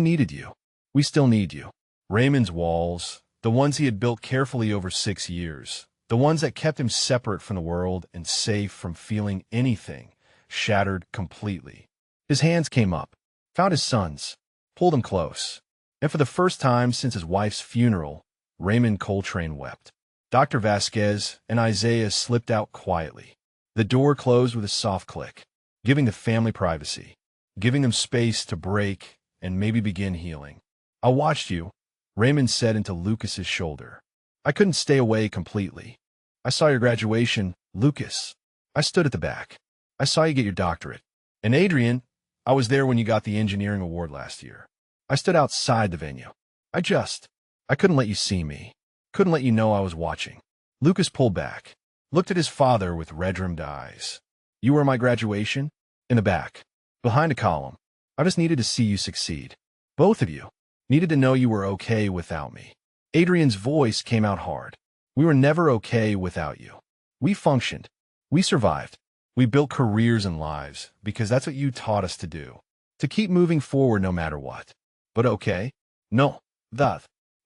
needed you. We still need you. Raymond's walls, the ones he had built carefully over 6 years, the ones that kept him separate from the world and safe from feeling anything, shattered completely. His hands came up, found his sons, pulled them close. And for the first time since his wife's funeral, Raymond Coltrane wept. Dr. Vasquez and Isaiah slipped out quietly. The door closed with a soft click, giving the family privacy, giving them space to break and maybe begin healing. I watched you, Raymond said into Lucas's shoulder. I couldn't stay away completely. I saw your graduation, Lucas. I stood at the back. I saw you get your doctorate. And Adrian, I was there when you got the engineering award last year. I stood outside the venue. I couldn't let you see me. Couldn't let you know I was watching. Lucas pulled back, looked at his father with red-rimmed eyes. You were my graduation? In the back, behind a column. I just needed to see you succeed. Both of you needed to know you were okay without me. Adrian's voice came out hard. We were never okay without you. We functioned. We survived. We built careers and lives because that's what you taught us to do. To keep moving forward no matter what. But okay? No.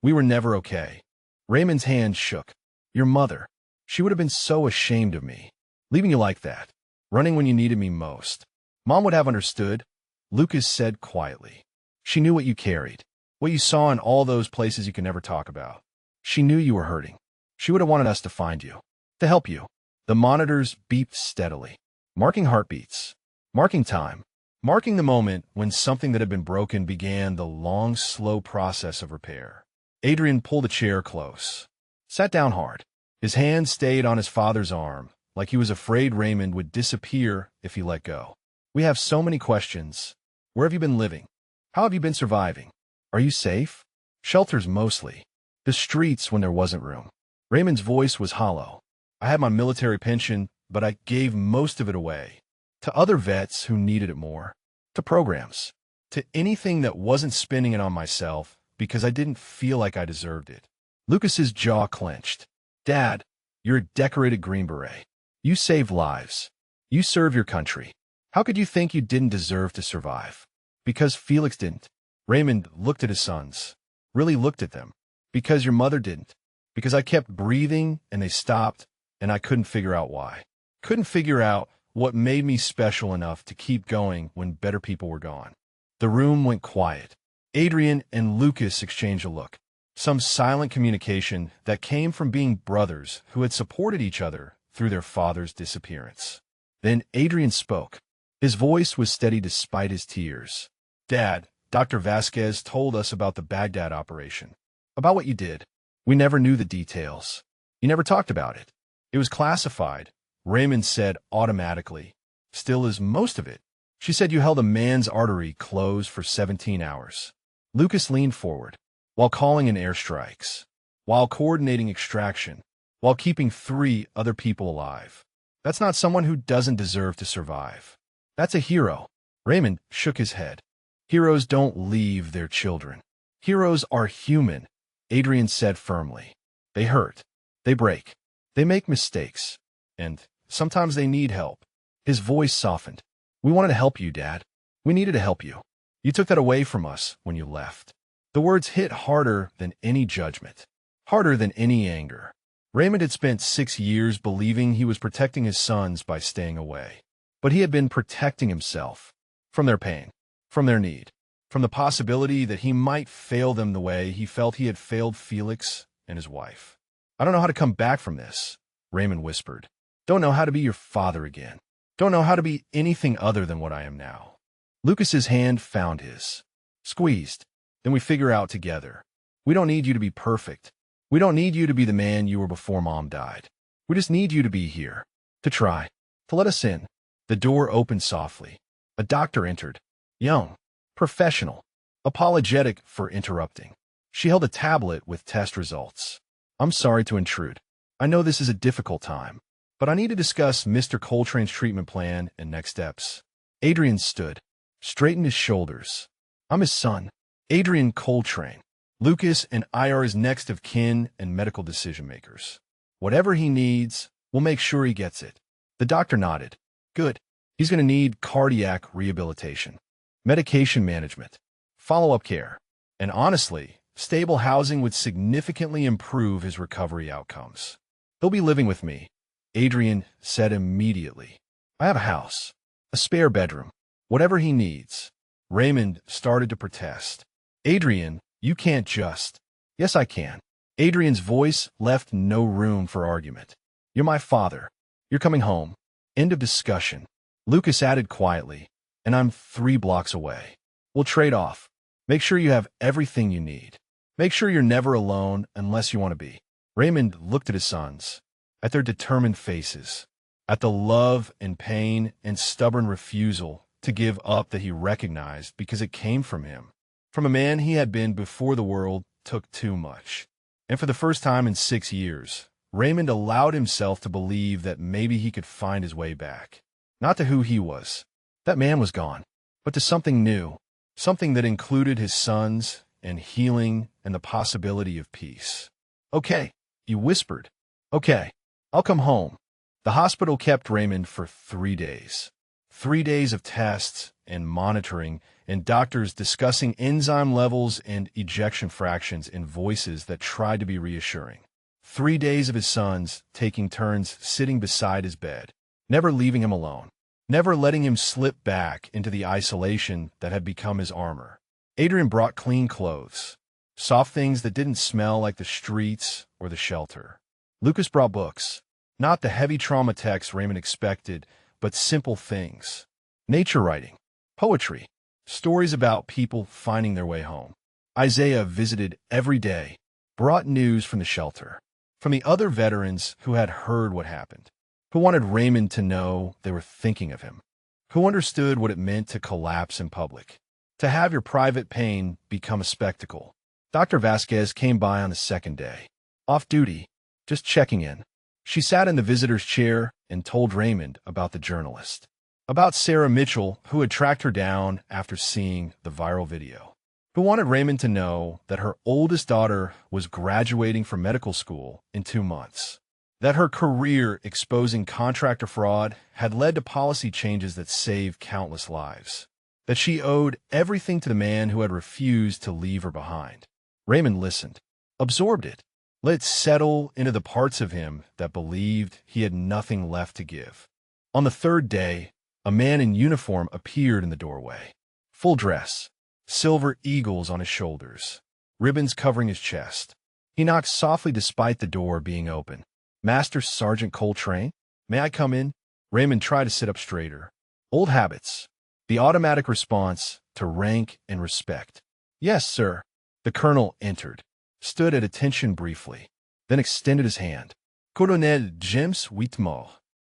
We were never okay. Raymond's hand shook. Your mother. She would have been so ashamed of me. Leaving you like that. Running when you needed me most. Mom would have understood, Lucas said quietly. She knew what you carried. What you saw in all those places you could never talk about. She knew you were hurting. She would have wanted us to find you. To help you. The monitors beeped steadily. Marking heartbeats. Marking time. Marking the moment when something that had been broken began the long, slow process of repair. Adrian pulled a chair close. Sat down hard. His hand stayed on his father's arm, like he was afraid Raymond would disappear if he let go. We have so many questions. Where have you been living? How have you been surviving? Are you safe? Shelters mostly. The streets when there wasn't room. Raymond's voice was hollow. I had my military pension, but I gave most of it away. To other vets who needed it more. To programs. To anything that wasn't spending it on myself because I didn't feel like I deserved it. Lucas's jaw clenched. Dad, you're a decorated Green Beret. You save lives. You serve your country. How could you think you didn't deserve to survive? Because Felix didn't. Raymond looked at his sons. Really looked at them. Because your mother didn't. Because I kept breathing and they stopped and I couldn't figure out why. Couldn't figure out what made me special enough to keep going when better people were gone. The room went quiet. Adrian and Lucas exchanged a look. Some silent communication that came from being brothers who had supported each other through their father's disappearance. Then Adrian spoke. His voice was steady despite his tears. Dad, Dr. Vasquez told us about the Baghdad operation. About what you did. We never knew the details. You never talked about it. It was classified, Raymond said automatically. Still is most of it. She said you held a man's artery closed for 17 hours. Lucas leaned forward. While calling in airstrikes, while coordinating extraction, while keeping 3 other people alive. That's not someone who doesn't deserve to survive. That's a hero. Raymond shook his head. Heroes don't leave their children. Heroes are human, Adrian said firmly. They hurt. They break. They make mistakes. And sometimes they need help. His voice softened. We wanted to help you, Dad. We needed to help you. You took that away from us when you left. The words hit harder than any judgment, harder than any anger. Raymond had spent 6 years believing he was protecting his sons by staying away. But he had been protecting himself from their pain, from their need, from the possibility that he might fail them the way he felt he had failed Felix and his wife. I don't know how to come back from this, Raymond whispered. Don't know how to be your father again. Don't know how to be anything other than what I am now. Lucas's hand found his. Squeezed. Then we figure out together. We don't need you to be perfect. We don't need you to be the man you were before Mom died. We just need you to be here. To try. To let us in. The door opened softly. A doctor entered. Young. Professional. Apologetic for interrupting. She held a tablet with test results. I'm sorry to intrude. I know this is a difficult time, but I need to discuss Mr. Coltrane's treatment plan and next steps. Adrian stood. Straightened his shoulders. I'm his son. Adrian Coltrane. Lucas and I are his next of kin and medical decision-makers. Whatever he needs, we'll make sure he gets it. The doctor nodded. Good. He's going to need cardiac rehabilitation, medication management, follow-up care, and honestly, stable housing would significantly improve his recovery outcomes. He'll be living with me, Adrian said immediately. I have a house, a spare bedroom, whatever he needs. Raymond started to protest. Adrian, you can't just. Yes, I can. Adrian's voice left no room for argument. You're my father. You're coming home. End of discussion. Lucas added quietly, and I'm 3 blocks away. We'll trade off. Make sure you have everything you need. Make sure you're never alone unless you want to be. Raymond looked at his sons, at their determined faces, at the love and pain and stubborn refusal to give up that he recognized because it came from him. From a man he had been before the world took too much. And for the first time in 6 years, Raymond allowed himself to believe that maybe he could find his way back. Not to who he was. That man was gone. But to something new. Something that included his sons and healing and the possibility of peace. Okay, he whispered. Okay, I'll come home. The hospital kept Raymond for 3 days. 3 days of tests and monitoring and doctors discussing enzyme levels and ejection fractions in voices that tried to be reassuring. 3 days of his sons taking turns sitting beside his bed, never leaving him alone, never letting him slip back into the isolation that had become his armor. Adrian brought clean clothes, soft things that didn't smell like the streets or the shelter. Lucas brought books, not the heavy trauma texts Raymond expected, but simple things. Nature writing, poetry, stories about people finding their way home. Isaiah visited every day, brought news from the shelter, from the other veterans who had heard what happened, who wanted Raymond to know they were thinking of him, who understood what it meant to collapse in public, to have your private pain become a spectacle. Dr. Vasquez came by on the 2nd day, off duty, just checking in. She sat in the visitor's chair and told Raymond about the journalist, about Sarah Mitchell, who had tracked her down after seeing the viral video. who wanted Raymond to know that her oldest daughter was graduating from medical school in 2 months, that her career exposing contractor fraud had led to policy changes that saved countless lives, that she owed everything to the man who had refused to leave her behind. Raymond listened, absorbed it, let it settle into the parts of him that believed he had nothing left to give. On the third day, a man in uniform appeared in the doorway. Full dress, silver eagles on his shoulders, ribbons covering his chest. He knocked softly despite the door being open. "Master Sergeant Coltrane, may I come in?" Raymond tried to sit up straighter. Old habits. The automatic response to rank and respect. "Yes, sir." The colonel entered, stood at attention briefly, then extended his hand. "Colonel James Whitmore,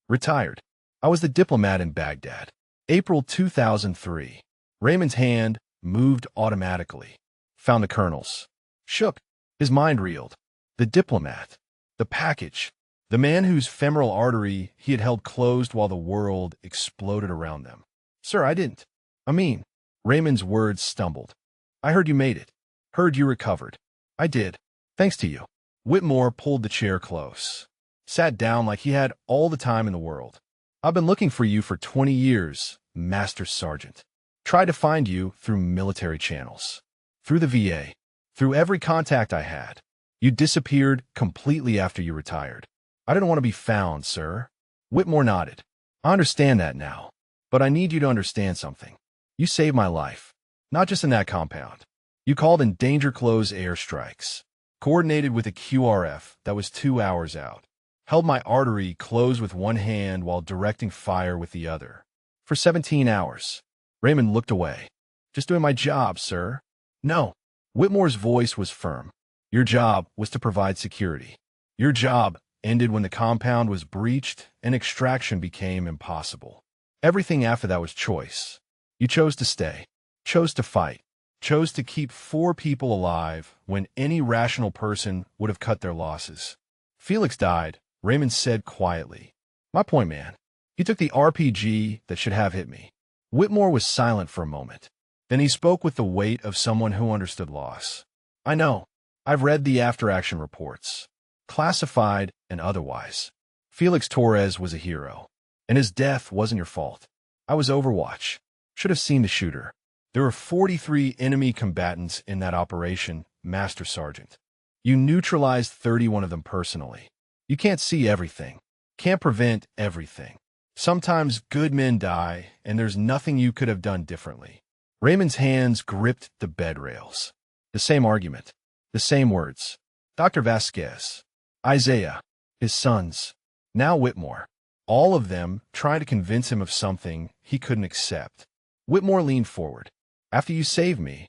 retired. I was the diplomat in Baghdad. April 2003. Raymond's hand moved automatically. Found the colonel's. Shook. His mind reeled. The diplomat. The package. The man whose femoral artery he had held closed while the world exploded around them. "Sir, I didn't. I mean," Raymond's words stumbled. "I heard you made it. Heard you recovered. I did. Thanks to you." Whitmore pulled the chair close. Sat down like he had all the time in the world. "I've been looking for you for 20 years, Master Sergeant. Tried to find you through military channels. Through the VA. Through every contact I had. You disappeared completely after you retired. I didn't want to be found, sir." Whitmore nodded. "I understand that now. But I need you to understand something. You saved my life. Not just in that compound. You called in danger close airstrikes. Coordinated with a QRF that was 2 hours out. Held my artery closed with one hand while directing fire with the other. For 17 hours. Raymond looked away. "Just doing my job, sir." "No." Whitmore's voice was firm. "Your job was to provide security. Your job ended when the compound was breached and extraction became impossible. Everything after that was choice. You chose to stay. Chose to fight. Chose to keep 4 people alive when any rational person would have cut their losses. Felix died," Raymond said quietly. "My point, man. He took the RPG that should have hit me." Whitmore was silent for a moment. Then he spoke with the weight of someone who understood loss. "I know. I've read the after-action reports. Classified and otherwise. Felix Torres was a hero. And his death wasn't your fault. I was Overwatch. Should have seen the shooter. There were 43 enemy combatants in that operation, Master Sergeant. You neutralized 31 of them personally. You can't see everything. Can't prevent everything. Sometimes good men die, and there's nothing you could have done differently." Raymond's hands gripped the bed rails. The same argument. The same words. Dr. Vasquez. Isaiah. His sons. Now Whitmore. All of them trying to convince him of something he couldn't accept. Whitmore leaned forward. "After you saved me,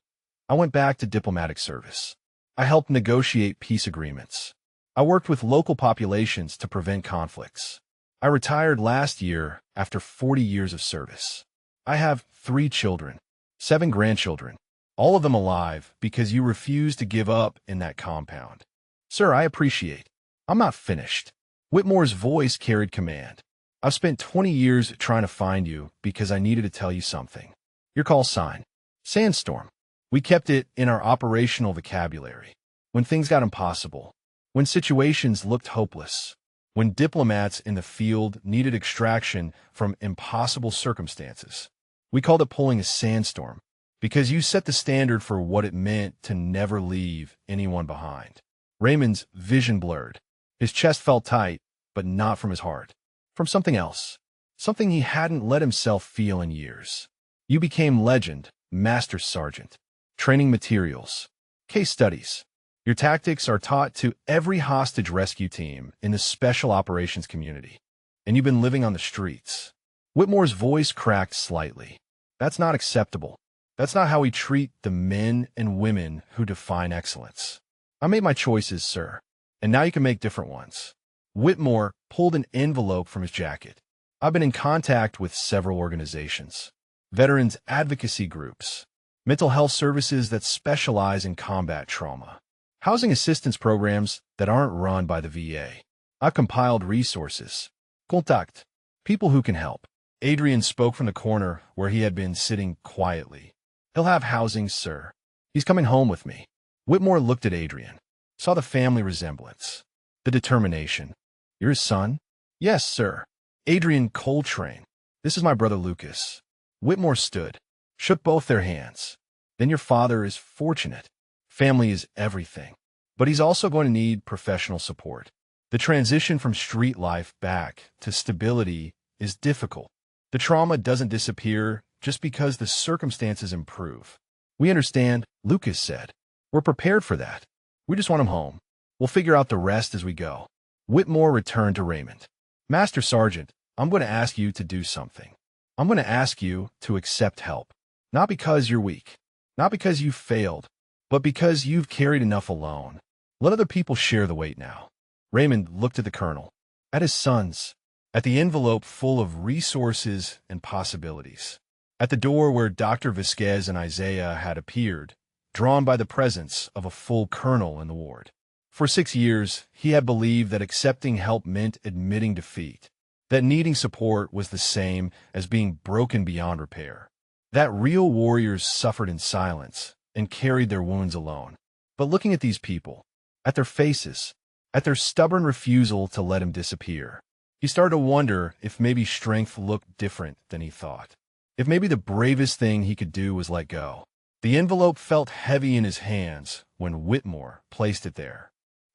I went back to diplomatic service. I helped negotiate peace agreements. I worked with local populations to prevent conflicts. I retired last year after 40 years of service. I have 3 children, 7 grandchildren, all of them alive because you refused to give up in that compound. Sir, I appreciate. I'm not finished." Whitmore's voice carried command. "I've spent 20 years trying to find you because I needed to tell you something. Your call sign. Sandstorm. We kept it in our operational vocabulary. When things got impossible. When situations looked hopeless. When diplomats in the field needed extraction from impossible circumstances. We called it pulling a sandstorm because you set the standard for what it meant to never leave anyone behind." Raymond's vision blurred. His chest felt tight, but not from his heart. From something else. Something he hadn't let himself feel in years. "You became legend, Master Sergeant. Training materials. Case studies. Your tactics are taught to every hostage rescue team in the special operations community. And you've been living on the streets." Whitmore's voice cracked slightly. "That's not acceptable. That's not how we treat the men and women who define excellence. I made my choices, sir, and now you can make different ones." Whitmore pulled an envelope from his jacket. "I've been in contact with several organizations. Veterans advocacy groups. Mental health services that specialize in combat trauma. Housing assistance programs that aren't run by the VA. I've compiled resources. Contact. People who can help." Adrian spoke from the corner where he had been sitting quietly. "He'll have housing, sir. He's coming home with me. Whitmore looked at Adrian, saw the family resemblance, the determination. You're his son? Yes, sir. Adrian Coltrane. This is my brother Lucas. Whitmore stood, shook both their hands. Then your father is fortunate. Family is everything. But he's also going to need professional support. The transition from street life back to stability is difficult. The trauma doesn't disappear just because the circumstances improve. We understand, Lucas said. We're prepared for that. We just want him home. We'll figure out the rest as we go. Whitmore returned to Raymond. Master Sergeant, I'm going to ask you to do something. I'm going to ask you to accept help. Not because you're weak, not because you've failed, but because you've carried enough alone. Let other people share the weight now. Raymond looked at the colonel, at his sons, at the envelope full of resources and possibilities, at the door where Dr. Vasquez and Isaiah had appeared, drawn by the presence of a full colonel in the ward. For 6 years, he had believed that accepting help meant admitting defeat, that needing support was the same as being broken beyond repair, that real warriors suffered in silence and carried their wounds alone. But looking at these people, at their faces, at their stubborn refusal to let him disappear, he started to wonder if maybe strength looked different than he thought. If maybe the bravest thing he could do was let go. The envelope felt heavy in his hands when Whitmore placed it there.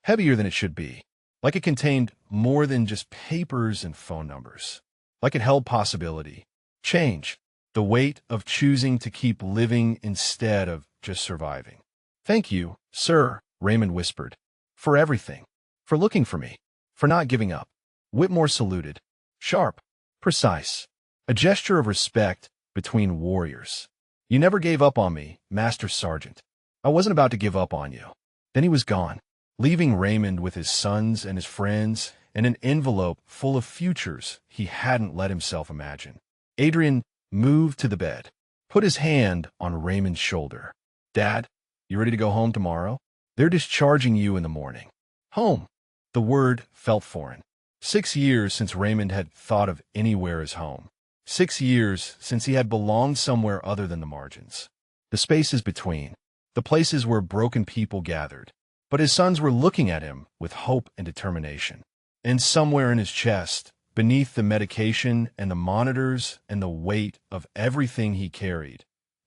Heavier than it should be, like it contained more than just papers and phone numbers, like it held possibility, change, the weight of choosing to keep living instead of just surviving. Thank you, sir, Raymond whispered, for everything, for looking for me, for not giving up. Whitmore saluted, sharp, precise, a gesture of respect between warriors. You never gave up on me, Master Sergeant. I wasn't about to give up on you. Then he was gone, leaving Raymond with his sons and his friends and an envelope full of futures he hadn't let himself imagine. Adrian moved to the bed, put his hand on Raymond's shoulder. Dad, you ready to go home tomorrow? They're discharging you in the morning. Home. The word felt foreign. 6 years since Raymond had thought of anywhere as home. 6 years since he had belonged somewhere other than the margins. The spaces between, the places where broken people gathered. But his sons were looking at him with hope and determination. And somewhere in his chest, beneath the medication and the monitors and the weight of everything he carried,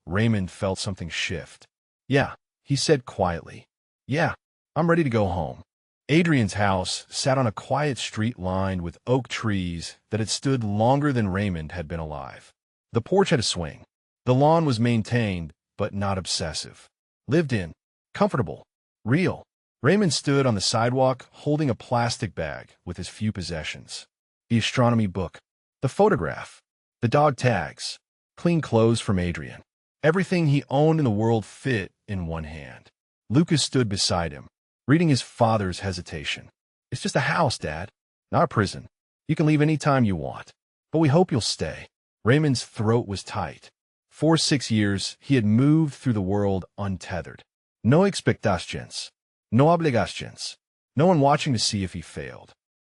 Raymond felt something shift. Yeah, he said quietly. Yeah, I'm ready to go home. Adrian's house sat on a quiet street lined with oak trees that had stood longer than Raymond had been alive. The porch had a swing. The lawn was maintained, but not obsessive. Lived in. Comfortable. Real. Raymond stood on the sidewalk holding a plastic bag with his few possessions. The astronomy book. The photograph. The dog tags. Clean clothes from Adrian. Everything he owned in the world fit in one hand. Lucas stood beside him, reading his father's hesitation. It's just a house, Dad, not a prison. You can leave any time you want, but we hope you'll stay. Raymond's throat was tight. For 6 years, he had moved through the world untethered. No expectations. No obligations. No one watching to see if he failed.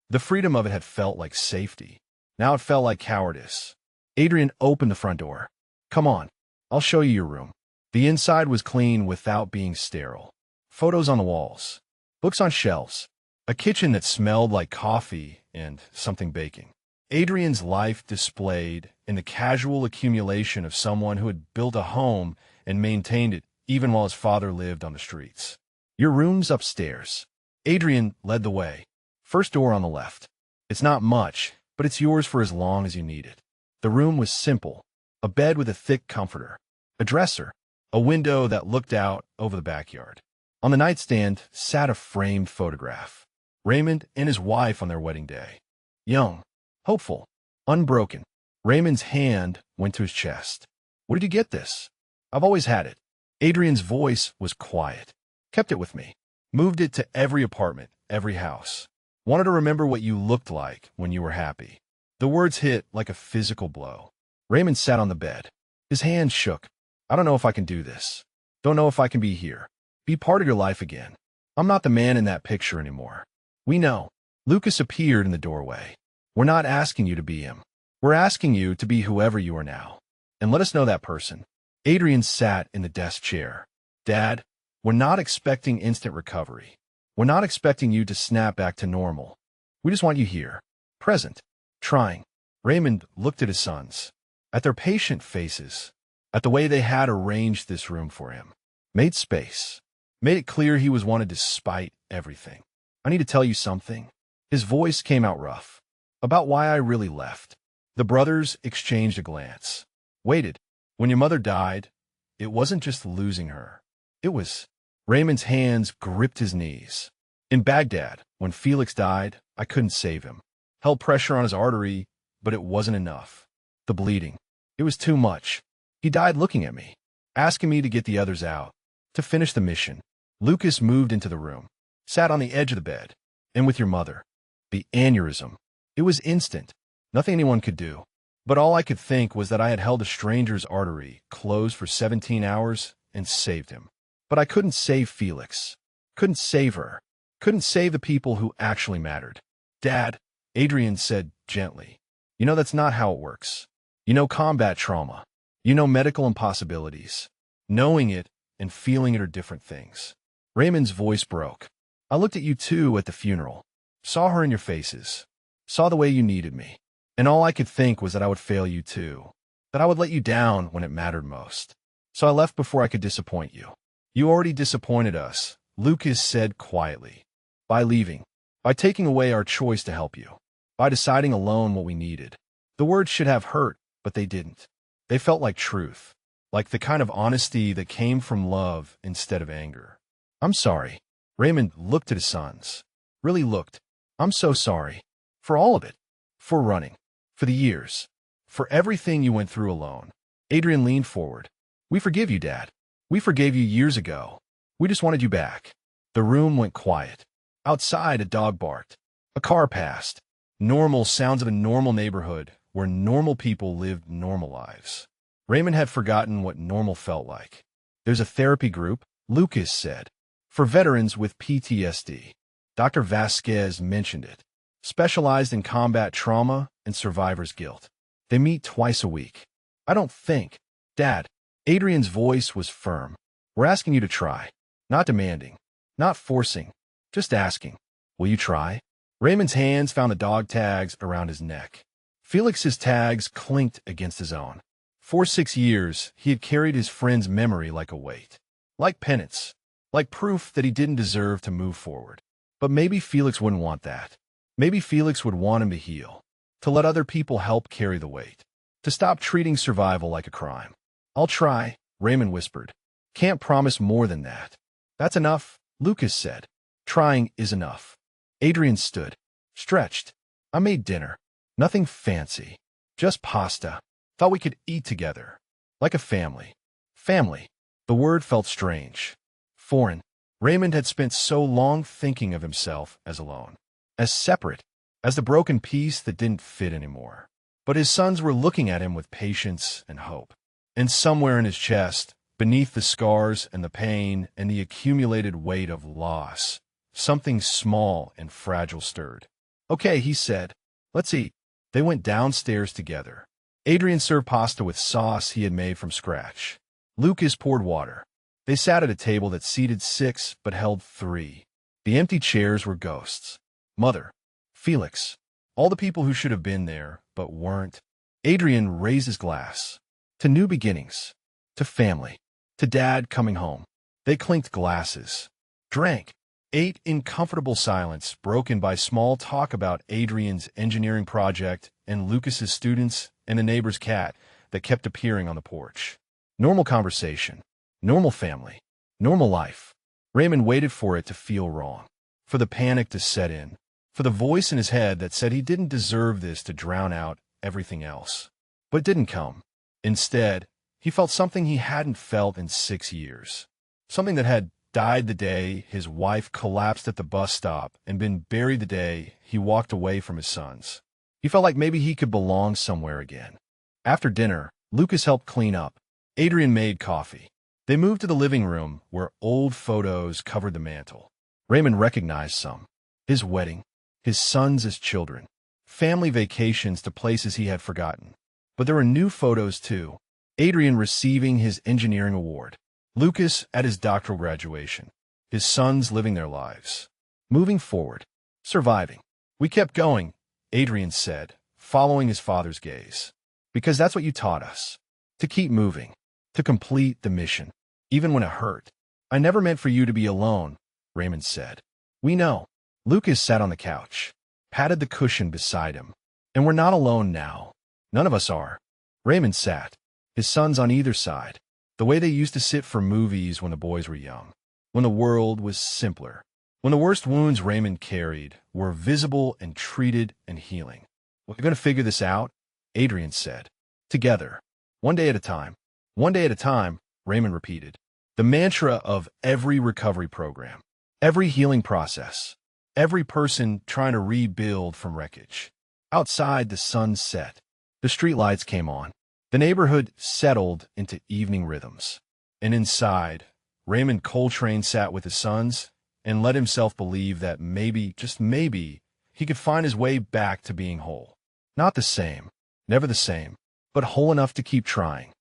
The freedom of it had felt like safety. Now it felt like cowardice. Adrian opened the front door. Come on, I'll show you your room. The inside was clean without being sterile. Photos on the walls. Books on shelves. A kitchen that smelled like coffee and something baking. Adrian's life displayed in the casual accumulation of someone who had built a home and maintained it even while his father lived on the streets. Your room's upstairs. Adrian led the way. First door on the left. It's not much, but it's yours for as long as you need it. The room was simple. A bed with a thick comforter. A dresser. A window that looked out over the backyard. On the nightstand sat a framed photograph. Raymond and his wife on their wedding day. Young. Hopeful. Unbroken. Raymond's hand went to his chest. Where did you get this? I've always had it. Adrian's voice was quiet. Kept it with me. Moved it to every apartment, every house. Wanted to remember what you looked like when you were happy. The words hit like a physical blow. Raymond sat on the bed. His hands shook. I don't know if I can do this. Don't know if I can be here. Be part of your life again. I'm not the man in that picture anymore. We know. Lucas appeared in the doorway. We're not asking you to be him. We're asking you to be whoever you are now. And let us know that person. Adrian sat in the desk chair. Dad, we're not expecting instant recovery. We're not expecting you to snap back to normal. We just want you here, present, trying. Raymond looked at his sons, at their patient faces, at the way they had arranged this room for him. Made space. Made it clear he was wanted despite everything. I need to tell you something. His voice came out rough. About why I really left. The brothers exchanged a glance. Waited. When your mother died, it wasn't just losing her. It was... Raymond's hands gripped his knees. In Baghdad, when Felix died, I couldn't save him. Held pressure on his artery, but it wasn't enough. The bleeding. It was too much. He died looking at me, asking me to get the others out, to finish the mission. Lucas moved into the room, sat on the edge of the bed. And with your mother. The aneurysm. It was instant. Nothing anyone could do. But all I could think was that I had held a stranger's artery closed for 17 hours and saved him. But I couldn't save Felix. Couldn't save her. Couldn't save the people who actually mattered. Dad, Adrian said gently, you know that's not how it works. You know combat trauma. You know medical impossibilities. Knowing it and feeling it are different things. Raymond's voice broke. I looked at you too at the funeral. Saw her in your faces. Saw the way you needed me. And all I could think was that I would fail you too. That I would let you down when it mattered most. So I left before I could disappoint you. You already disappointed us, Lucas said quietly. By leaving. By taking away our choice to help you. By deciding alone what we needed. The words should have hurt, but they didn't. They felt like truth. Like the kind of honesty that came from love instead of anger. I'm sorry. Raymond looked at his sons. Really looked. I'm so sorry. For all of it. For running. For the years. For everything you went through alone. Adrian leaned forward. We forgive you, Dad. We forgave you years ago. We just wanted you back. The room went quiet. Outside, a dog barked. A car passed. Normal sounds of a normal neighborhood where normal people lived normal lives. Raymond had forgotten what normal felt like. There's a therapy group, Lucas said, for veterans with PTSD. Dr. Vasquez mentioned it. Specialized in combat trauma and survivor's guilt. They meet twice a week. I don't think. Dad. Adrian's voice was firm. We're asking you to try. Not demanding. Not forcing. Just asking. Will you try? Raymond's hands found the dog tags around his neck. Felix's tags clinked against his own. For 6 years, he had carried his friend's memory like a weight. Like penance. Like proof that he didn't deserve to move forward. But maybe Felix wouldn't want that. Maybe Felix would want him to heal. To let other people help carry the weight. To stop treating survival like a crime. I'll try, Raymond whispered. Can't promise more than that. That's enough, Lucas said. Trying is enough. Adrian stood. Stretched. I made dinner. Nothing fancy. Just pasta. Thought we could eat together. Like a family. Family. The word felt strange. Foreign. Raymond had spent so long thinking of himself as alone. As separate. As the broken piece that didn't fit anymore. But his sons were looking at him with patience and hope. And somewhere in his chest, beneath the scars and the pain and the accumulated weight of loss, something small and fragile stirred. Okay, he said. Let's eat. They went downstairs together. Adrian served pasta with sauce he had made from scratch. Lucas poured water. They sat at a table that seated 6 but held 3. The empty chairs were ghosts. Mother. Felix. All the people who should have been there, but weren't. Adrian raised his glass. To new beginnings. To family. To Dad coming home. They clinked glasses. Drank. Ate in comfortable silence, broken by small talk about Adrian's engineering project and Lucas's students and the neighbor's cat that kept appearing on the porch. Normal conversation. Normal family. Normal life. Raymond waited for it to feel wrong. For the panic to set in. For the voice in his head that said he didn't deserve this to drown out everything else. But it didn't come. Instead, he felt something he hadn't felt in 6 years. Something that had died the day his wife collapsed at the bus stop and been buried the day he walked away from his sons. He felt like maybe he could belong somewhere again. After dinner, Lucas helped clean up. Adrian made coffee. They moved to the living room where old photos covered the mantel. Raymond recognized some. His wedding. His sons as children. Family vacations to places he had forgotten. But there were new photos too. Adrian receiving his engineering award. Lucas at his doctoral graduation. His sons living their lives. Moving forward. Surviving. We kept going, Adrian said, following his father's gaze. Because that's what you taught us. To keep moving. To complete the mission. Even when it hurt. I never meant for you to be alone, Raymond said. We know. Lucas sat on the couch. Patted the cushion beside him. And we're not alone now. None of us are. Raymond sat. His sons on either side. The way they used to sit for movies when the boys were young. When the world was simpler. When the worst wounds Raymond carried were visible and treated and healing. We're going to figure this out, Adrian said. Together. One day at a time. One day at a time, Raymond repeated. The mantra of every recovery program. Every healing process. Every person trying to rebuild from wreckage. Outside, the sun set. The streetlights came on. The neighborhood settled into evening rhythms. And inside, Raymond Coltrane sat with his sons and let himself believe that maybe, just maybe, he could find his way back to being whole. Not the same, never the same, but whole enough to keep trying.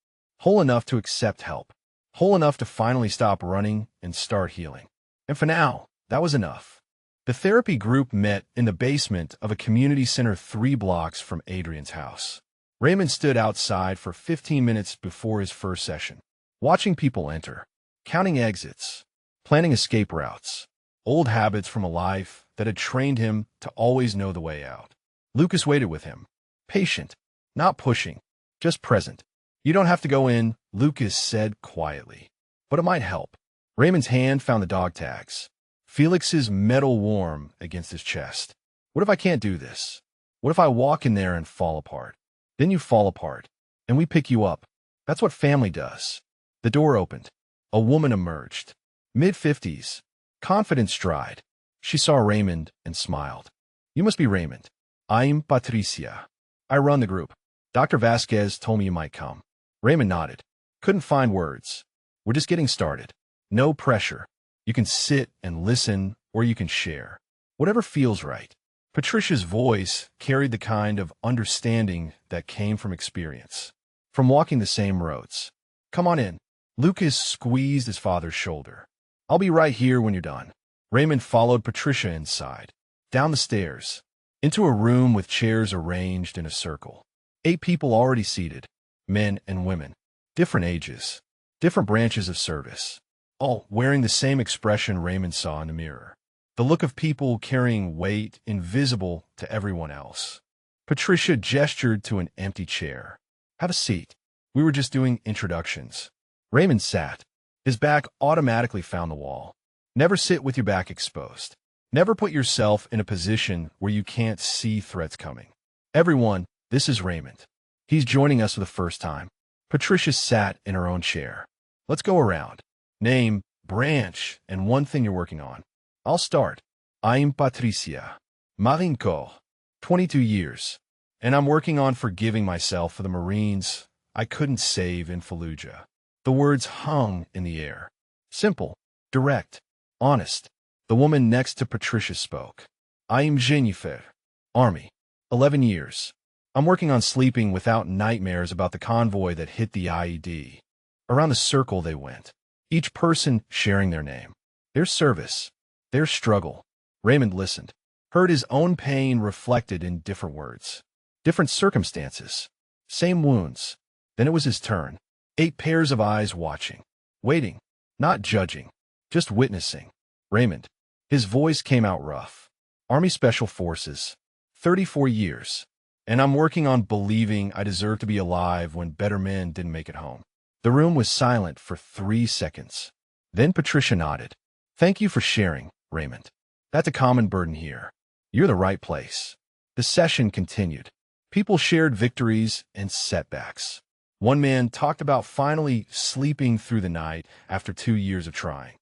Whole enough to accept help. Whole enough to finally stop running and start healing. And for now, that was enough. The therapy group met in the basement of a community center 3 blocks from Adrian's house. Raymond stood outside for 15 minutes before his first session, watching people enter, counting exits, planning escape routes, old habits from a life that had trained him to always know the way out. Lucas waited with him, patient, not pushing, just present. You don't have to go in, Lucas said quietly. But it might help. Raymond's hand found the dog tags. Felix's metal warm against his chest. What if I can't do this? What if I walk in there and fall apart? Then you fall apart, and we pick you up. That's what family does. The door opened. A woman emerged. Mid-50s. Confident stride. She saw Raymond and smiled. You must be Raymond. I'm Patricia. I run the group. Dr. Vasquez told me you might come. Raymond nodded. Couldn't find words. We're just getting started. No pressure. You can sit and listen, or you can share. Whatever feels right. Patricia's voice carried the kind of understanding that came from experience. From walking the same roads. Come on in. Lucas squeezed his father's shoulder. I'll be right here when you're done. Raymond followed Patricia inside. Down the stairs. Into a room with chairs arranged in a circle. 8 people already seated. Men and women. Different ages. Different branches of service. All wearing the same expression Raymond saw in the mirror. The look of people carrying weight invisible to everyone else. Patricia gestured to an empty chair. Have a seat. We were just doing introductions. Raymond sat. His back automatically found the wall. Never sit with your back exposed. Never put yourself in a position where you can't see threats coming. Everyone, this is Raymond. He's joining us for the first time. Patricia sat in her own chair. Let's go around. Name, branch, and one thing you're working on. I'll start. I'm Patricia. Marinko. 22 years. And I'm working on forgiving myself for the Marines I couldn't save in Fallujah. The words hung in the air. Simple, direct, honest. The woman next to Patricia spoke. I'm Jennifer. Army. 11 years. I'm working on sleeping without nightmares about the convoy that hit the IED. Around the circle they went. Each person sharing their name. Their service. Their struggle. Raymond listened. Heard his own pain reflected in different words. Different circumstances. Same wounds. Then it was his turn. 8 pairs of eyes watching. Waiting. Not judging. Just witnessing. Raymond. His voice came out rough. Army Special Forces. 34 years. And I'm working on believing I deserve to be alive when better men didn't make it home. The room was silent for 3 seconds. Then Patricia nodded. Thank you for sharing, Raymond. That's a common burden here. You're the right place. The session continued. People shared victories and setbacks. One man talked about finally sleeping through the night after 2 years of trying.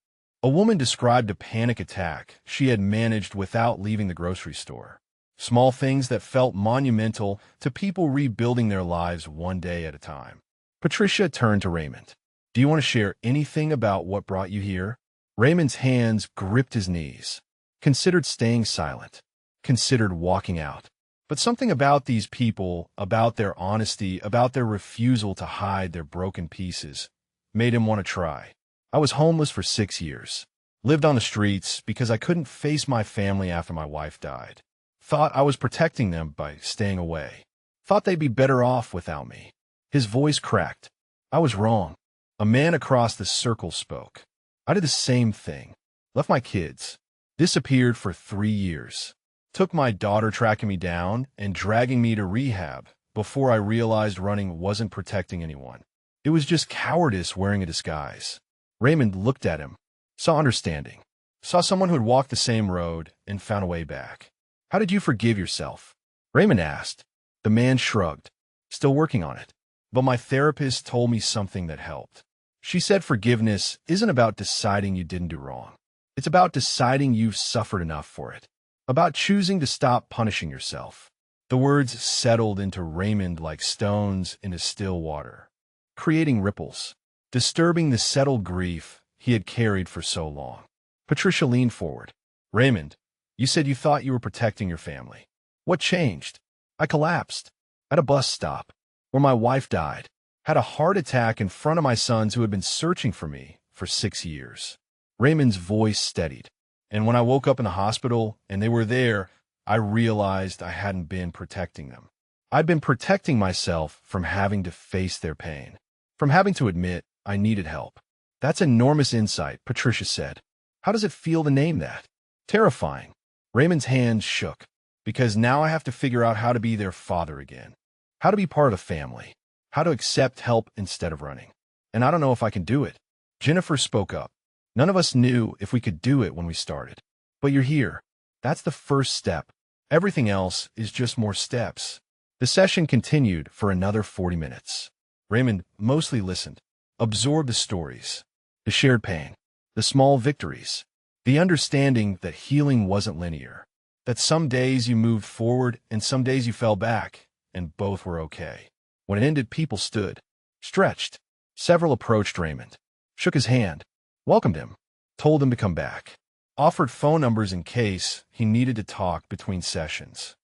A woman described a panic attack she had managed without leaving the grocery store. Small things that felt monumental to people rebuilding their lives one day at a time. Patricia turned to Raymond. Do you want to share anything about what brought you here? Raymond's hands gripped his knees. Considered staying silent. Considered walking out. But something about these people, about their honesty, about their refusal to hide their broken pieces, made him want to try. I was homeless for 6 years. Lived on the streets because I couldn't face my family after my wife died. Thought I was protecting them by staying away. Thought they'd be better off without me. His voice cracked. I was wrong. A man across the circle spoke. I did the same thing. Left my kids. Disappeared for 3 years. Took my daughter tracking me down and dragging me to rehab before I realized running wasn't protecting anyone. It was just cowardice wearing a disguise. Raymond looked at him. Saw understanding. Saw someone who had walked the same road and found a way back. How did you forgive yourself? Raymond asked. The man shrugged. Still working on it. But my therapist told me something that helped. She said forgiveness isn't about deciding you didn't do wrong. It's about deciding you've suffered enough for it. About choosing to stop punishing yourself. The words settled into Raymond like stones into still water, creating ripples, disturbing the settled grief he had carried for so long. Patricia leaned forward. Raymond, you said you thought you were protecting your family. What changed? I collapsed. At a bus stop, where my wife died. Had a heart attack in front of my sons who had been searching for me for 6 years. Raymond's voice steadied. And when I woke up in the hospital and they were there, I realized I hadn't been protecting them. I'd been protecting myself from having to face their pain, from having to admit I needed help. That's enormous insight, Patricia said. How does it feel to name that? Terrifying. Raymond's hands shook, because now I have to figure out how to be their father again, how to be part of the family, how to accept help instead of running. And I don't know if I can do it. Jennifer spoke up. None of us knew if we could do it when we started. But you're here. That's the first step. Everything else is just more steps. The session continued for another 40 minutes. Raymond mostly listened, absorbed the stories, the shared pain, the small victories, the understanding that healing wasn't linear, that some days you moved forward and some days you fell back, and both were okay. When it ended, people stood, stretched. Several approached Raymond, shook his hand, welcomed him, told him to come back, offered phone numbers in case he needed to talk between sessions.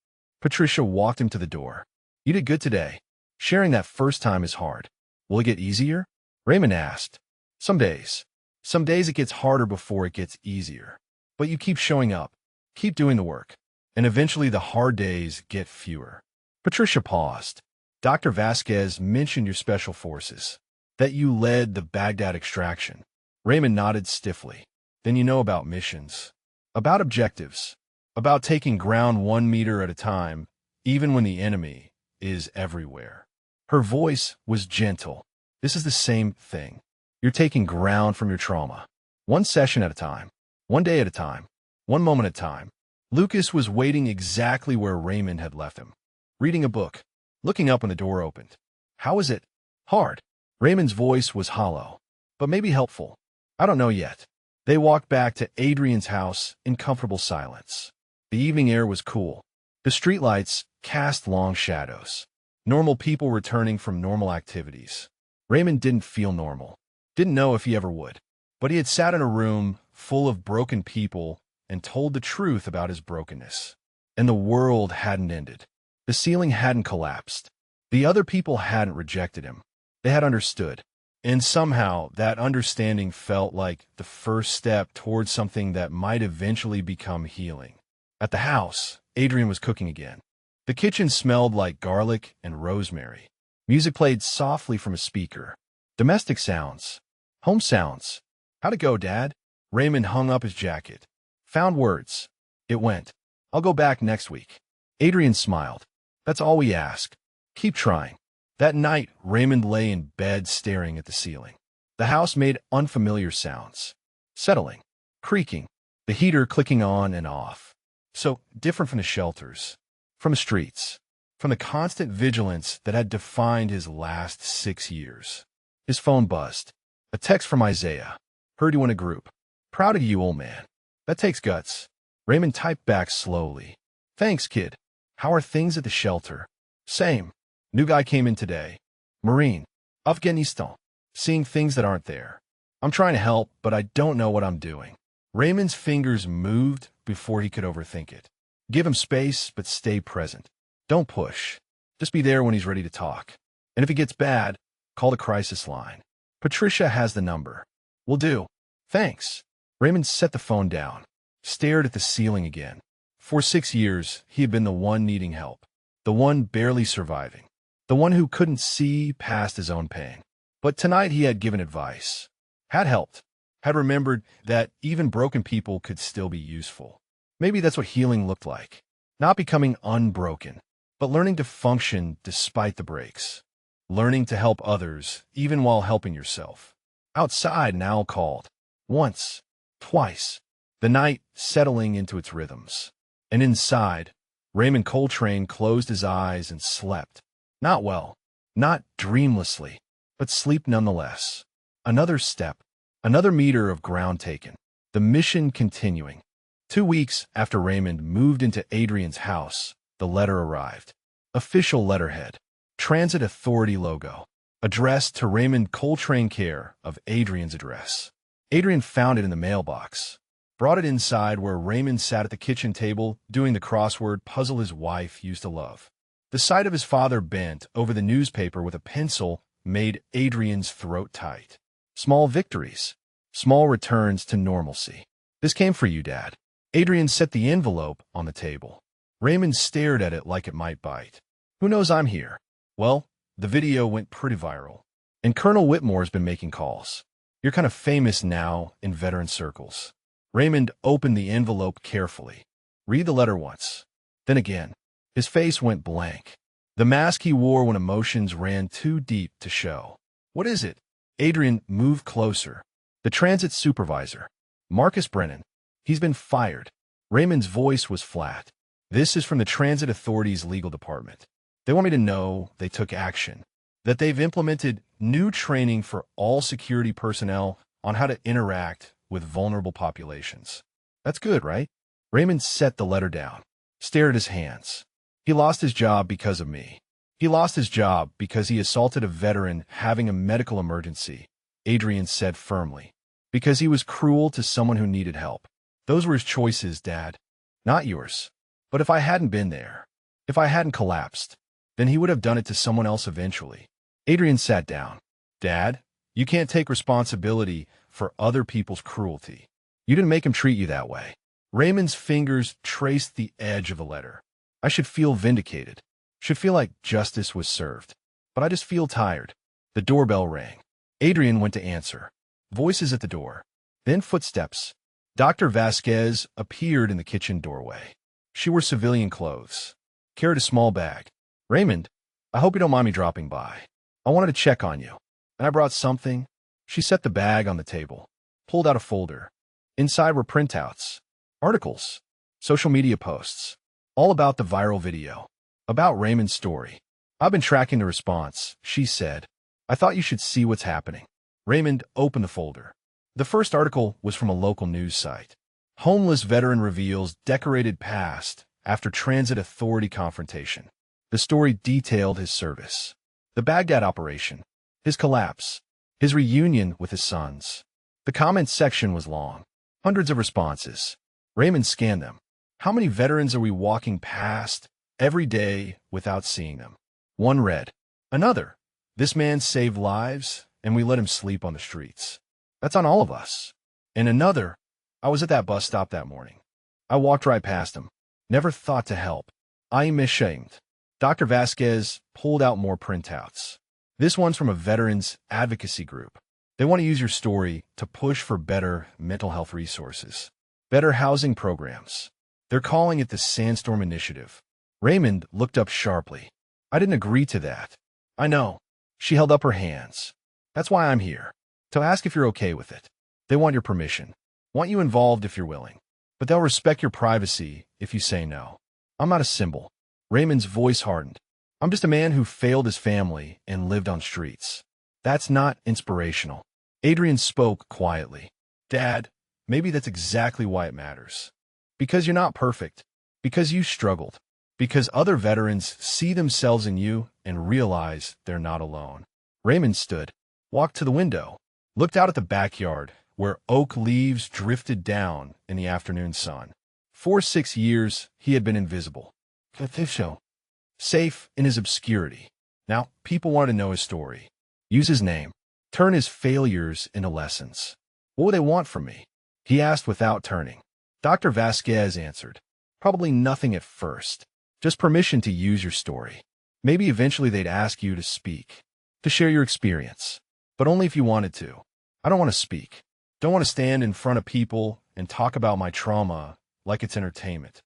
Patricia walked him to the door. You did good today. Sharing that first time is hard. Will it get easier? Raymond asked. Some days. Some days it gets harder before it gets easier. But you keep showing up, keep doing the work, and eventually the hard days get fewer. Patricia paused. Dr. Vasquez mentioned your special forces, that you led the Baghdad extraction. Raymond nodded stiffly. Then you know about missions, about objectives, about taking ground 1 meter at a time, even when the enemy is everywhere. Her voice was gentle. This is the same thing. You're taking ground from your trauma. 1 session at a time, 1 day at a time, 1 moment at a time. Lucas was waiting exactly where Raymond had left him, reading a book, looking up when the door opened. How is it? Hard. Raymond's voice was hollow, but maybe helpful. I don't know yet. They walked back to Adrian's house in comfortable silence. The evening air was cool. The streetlights cast long shadows. Normal people returning from normal activities. Raymond didn't feel normal. Didn't know if he ever would. But he had sat in a room full of broken people and told the truth about his brokenness. And the world hadn't ended. The ceiling hadn't collapsed. The other people hadn't rejected him. They had understood. And somehow that understanding felt like the first step towards something that might eventually become healing. At the house, Adrian was cooking again. The kitchen smelled like garlic and rosemary. Music played softly from a speaker. Domestic sounds. Home sounds. How'd it go, Dad? Raymond hung up his jacket. Found words. It went. I'll go back next week. Adrian smiled. That's all we ask. Keep trying. That night, Raymond lay in bed staring at the ceiling. The house made unfamiliar sounds. Settling. Creaking. The heater clicking on and off. So different from the shelters. From the streets. From the constant vigilance that had defined his last 6 years. His phone buzzed. A text from Isaiah. Heard you in a group. Proud of you, old man. That takes guts. Raymond typed back slowly. Thanks, kid. How are things at the shelter? Same. New guy came in today. Marine. Afghanistan. Seeing things that aren't there. I'm trying to help, but I don't know what I'm doing. Raymond's fingers moved before he could overthink it. Give him space, but stay present. Don't push. Just be there when he's ready to talk. And if it gets bad, call the crisis line. Patricia has the number. Will do. Thanks. Raymond set the phone down, stared at the ceiling again. For 6 years, he had been the one needing help, the one barely surviving, the one who couldn't see past his own pain. But tonight he had given advice, had helped, had remembered that even broken people could still be useful. Maybe that's what healing looked like. Not becoming unbroken, but learning to function despite the breaks. Learning to help others, even while helping yourself. Outside, an owl called. Once, twice. The night settling into its rhythms. And inside, Raymond Coltrane closed his eyes and slept. Not well, not dreamlessly, but sleep nonetheless. Another step, another meter of ground taken. The mission continuing. 2 weeks after Raymond moved into Adrian's house, the letter arrived. Official letterhead. Transit Authority logo. Addressed to Raymond Coltrane, care of Adrian's address. Adrian found it in the mailbox. Brought it inside where Raymond sat at the kitchen table doing the crossword puzzle his wife used to love. The sight of his father bent over the newspaper with a pencil made Adrian's throat tight. Small victories. Small returns to normalcy. This came for you, Dad. Adrian set the envelope on the table. Raymond stared at it like it might bite. Who knows I'm here? Well, the video went pretty viral. And Colonel Whitmore's been making calls. You're kind of famous now in veteran circles. Raymond opened the envelope carefully. Read the letter once. Then again. His face went blank. The mask he wore when emotions ran too deep to show. What is it? Adrian moved closer. The transit supervisor. Marcus Brennan. He's been fired. Raymond's voice was flat. This is from the Transit Authority's legal department. They want me to know they took action, that they've implemented new training for all security personnel on how to interact with vulnerable populations. That's good, right? Raymond set the letter down, stared at his hands. He lost his job because of me. He lost his job because he assaulted a veteran having a medical emergency, Adrian said firmly. Because he was cruel to someone who needed help. Those were his choices, Dad. Not yours. But if I hadn't been there, if I hadn't collapsed, then he would have done it to someone else eventually. Adrian sat down. Dad, you can't take responsibility for other people's cruelty. You didn't make him treat you that way. Raymond's fingers traced the edge of the letter. I should feel vindicated. Should feel like justice was served. But I just feel tired. The doorbell rang. Adrian went to answer. Voices at the door. Then footsteps. Dr. Vasquez appeared in the kitchen doorway. She wore civilian clothes. Carried a small bag. Raymond, I hope you don't mind me dropping by. I wanted to check on you. And I brought something. She set the bag on the table. Pulled out a folder. Inside were printouts. Articles. Social media posts. All about the viral video. About Raymond's story. I've been tracking the response, she said. I thought you should see what's happening. Raymond opened the folder. The first article was from a local news site. Homeless veteran reveals decorated past after Transit Authority confrontation. The story detailed his service, the Baghdad operation, his collapse, his reunion with his sons. The comments section was long. Hundreds of responses. Raymond scanned them. How many veterans are we walking past every day without seeing them? One read. Another. This man saved lives, and we let him sleep on the streets. That's on all of us. And another. I was at that bus stop that morning. I walked right past him. Never thought to help. I'm ashamed. Dr. Vasquez pulled out more printouts. This one's from a veterans advocacy group. They want to use your story to push for better mental health resources, better housing programs. They're calling it the Sandstorm Initiative. Raymond looked up sharply. I didn't agree to that. I know. She held up her hands. That's why I'm here. To ask if you're okay with it. They want your permission. Want you involved if you're willing. But they'll respect your privacy if you say no. I'm not a symbol. Raymond's voice hardened. I'm just a man who failed his family and lived on streets. That's not inspirational. Adrian spoke quietly. Dad, maybe that's exactly why it matters. Because you're not perfect. Because you struggled. Because other veterans see themselves in you and realize they're not alone. Raymond stood, walked to the window, looked out at the backyard where oak leaves drifted down in the afternoon sun. For 6 years, he had been invisible. Safe in his obscurity. Now, people wanted to know his story. Use his name. Turn his failures into lessons. What would they want from me? He asked without turning. Dr. Vasquez answered. Probably nothing at first. Just permission to use your story. Maybe eventually they'd ask you to speak, to share your experience. But only if you wanted to. I don't want to speak. Don't want to stand in front of people and talk about my trauma like it's entertainment.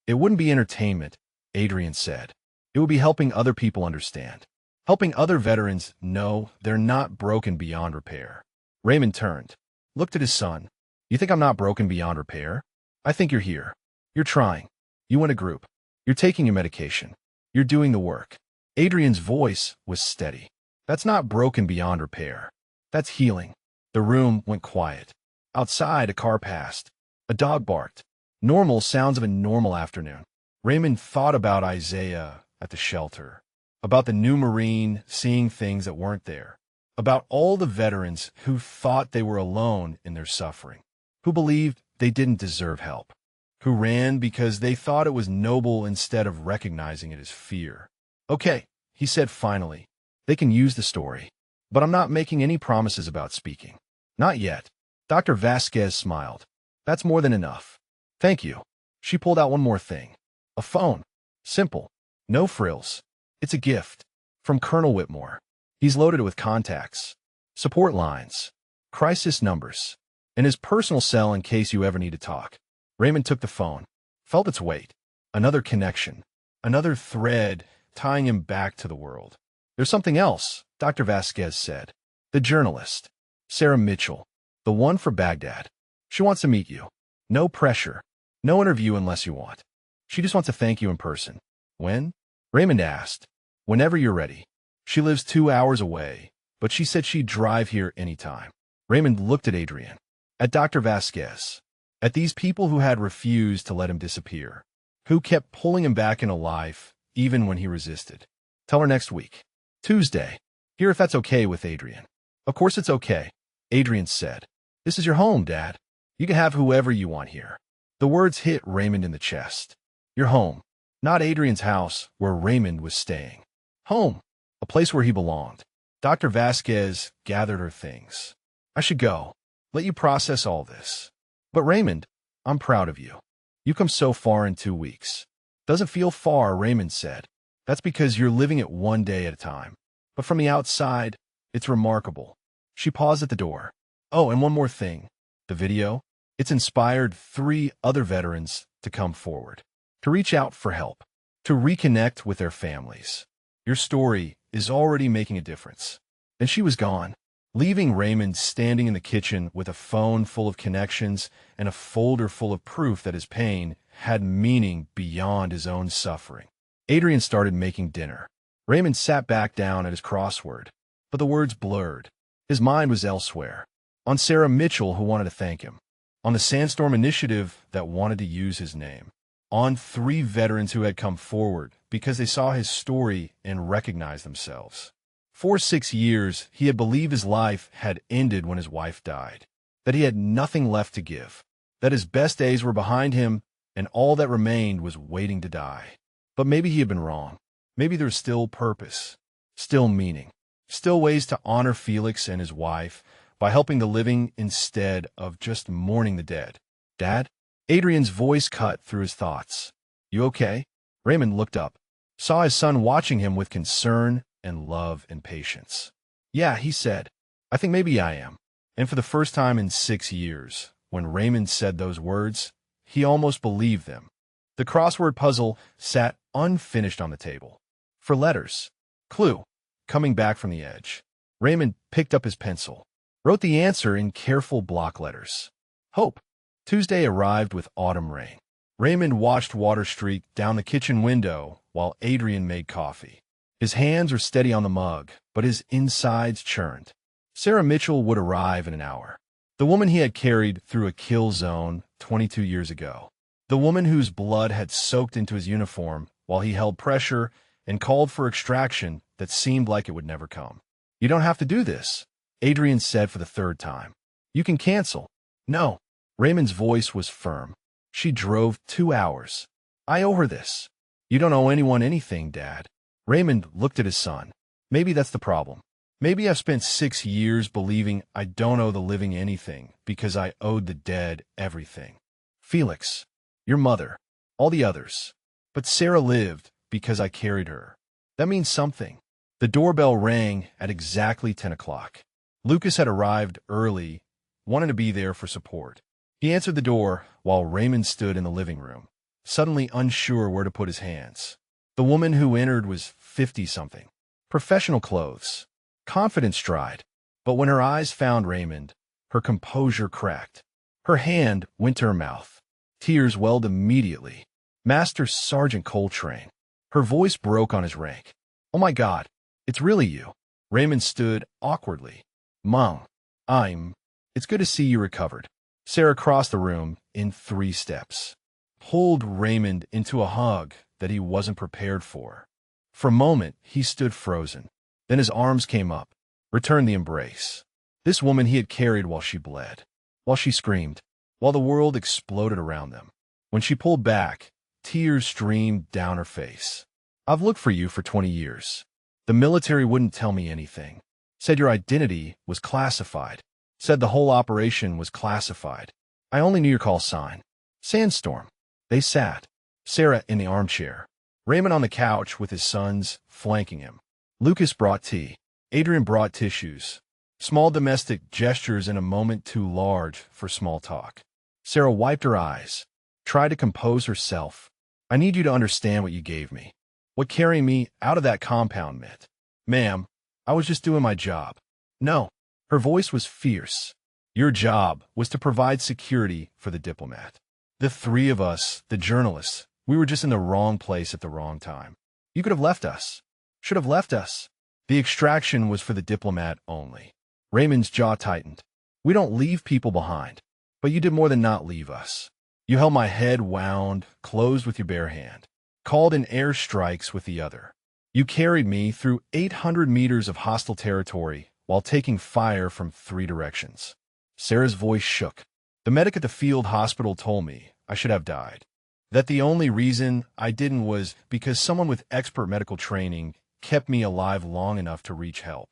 It wouldn't be entertainment, Adrian said. It would be helping other people understand. Helping other veterans know they're not broken beyond repair. Raymond turned, looked at his son. You think I'm not broken beyond repair? I think you're here. You're trying. You want a group. You're taking your medication. You're doing the work. Adrian's voice was steady. That's not broken beyond repair. That's healing. The room went quiet. Outside, a car passed. A dog barked. Normal sounds of a normal afternoon. Raymond thought about Isaiah at the shelter, about the new Marine seeing things that weren't there, about all the veterans who thought they were alone in their suffering, who believed they didn't deserve help, who ran because they thought it was noble instead of recognizing it as fear. Okay, he said finally, they can use the story, but I'm not making any promises about speaking. Not yet. Dr. Vasquez smiled. That's more than enough. Thank you. She pulled out one more thing. A phone. Simple. No frills. It's a gift. From Colonel Whitmore. He's loaded it with contacts, support lines, crisis numbers, and his personal cell in case you ever need to talk. Raymond took the phone, felt its weight. Another connection. Another thread tying him back to the world. There's something else, Dr. Vasquez said. The journalist. Sarah Mitchell. The one for Baghdad. She wants to meet you. No pressure. No interview unless you want. She just wants to thank you in person. When? Raymond asked. Whenever you're ready. She lives 2 hours away, but she said she'd drive here anytime. Raymond looked at Adrian, at Dr. Vasquez, at these people who had refused to let him disappear, who kept pulling him back into life even when he resisted. Tell her next week. Tuesday. Hear if that's okay with Adrian. Of course it's okay, Adrian said. This is your home, Dad. You can have whoever you want here. The words hit Raymond in the chest. Your home. Not Adrian's house, where Raymond was staying. Home. A place where he belonged. Dr. Vasquez gathered her things. I should go. Let you process all this. But Raymond, I'm proud of you. You come so far in 2 weeks. Doesn't feel far, Raymond said. That's because you're living it one day at a time. But from the outside, it's remarkable. She paused at the door. Oh, and one more thing. The video? It's inspired 3 other veterans to come forward, to reach out for help, to reconnect with their families. Your story is already making a difference. Then she was gone, leaving Raymond standing in the kitchen with a phone full of connections and a folder full of proof that his pain had meaning beyond his own suffering. Adrian started making dinner. Raymond sat back down at his crossword, but the words blurred. His mind was elsewhere, on Sarah Mitchell, who wanted to thank him, on the Sandstorm Initiative that wanted to use his name, on 3 veterans who had come forward because they saw his story and recognized themselves. For 6 years, he had believed his life had ended when his wife died, that he had nothing left to give, that his best days were behind him and all that remained was waiting to die. But maybe he had been wrong. Maybe there's still purpose, still meaning, still ways to honor Felix and his wife by helping the living instead of just mourning the dead. Dad? Adrian's voice cut through his thoughts. You okay? Raymond looked up, saw his son watching him with concern and love and patience. Yeah, he said. I think maybe I am. And for the first time in 6 years, when Raymond said those words, he almost believed them. The crossword puzzle sat unfinished on the table. For letters. Clue. Coming back from the edge. Raymond picked up his pencil, wrote the answer in careful block letters. Hope. Tuesday arrived with autumn rain. Raymond watched water streak down the kitchen window while Adrian made coffee. His hands were steady on the mug, but his insides churned. Sarah Mitchell would arrive in an hour. The woman he had carried through a kill zone 22 years ago. The woman whose blood had soaked into his uniform while he held pressure and called for extraction that seemed like it would never come. You don't have to do this, Adrian said for the 3rd time. You can cancel. No. Raymond's voice was firm. She drove 2 hours. I owe her this. You don't owe anyone anything, Dad. Raymond looked at his son. Maybe that's the problem. Maybe I've spent 6 years believing I don't owe the living anything because I owed the dead everything. Felix, your mother, all the others. But Sarah lived because I carried her. That means something. The doorbell rang at exactly 10 o'clock. Lucas had arrived early, wanting to be there for support. He answered the door while Raymond stood in the living room, suddenly unsure where to put his hands. The woman who entered was 50-something. Professional clothes. Confidence stride. But when her eyes found Raymond, her composure cracked. Her hand went to her mouth. Tears welled immediately. Master Sergeant Coltrane. Her voice broke on his rank. Oh my God, it's really you. Raymond stood awkwardly. Mom, it's good to see you recovered. Sarah crossed the room in 3 steps, pulled Raymond into a hug that he wasn't prepared for. For a moment, he stood frozen. Then his arms came up, returned the embrace. This woman he had carried while she bled, while she screamed, while the world exploded around them. When she pulled back, tears streamed down her face. I've looked for you for 20 years. The military wouldn't tell me anything. Said your identity was classified. Said the whole operation was classified. I only knew your call sign. Sandstorm. They sat. Sarah in the armchair. Raymond on the couch with his sons flanking him. Lucas brought tea. Adrian brought tissues. Small domestic gestures in a moment too large for small talk. Sarah wiped her eyes, tried to compose herself. I need you to understand what you gave me. What carrying me out of that compound meant. Ma'am, I was just doing my job. No. Her voice was fierce. Your job was to provide security for the diplomat. The 3 of us, the journalists, we were just in the wrong place at the wrong time. You could have left us. Should have left us. The extraction was for the diplomat only. Raymond's jaw tightened. We don't leave people behind. But you did more than not leave us. You held my head wound, closed with your bare hand. Called in air strikes with the other. You carried me through 800 meters of hostile territory while taking fire from 3 directions. Sarah's voice shook. The medic at the field hospital told me I should have died. That the only reason I didn't was because someone with expert medical training kept me alive long enough to reach help.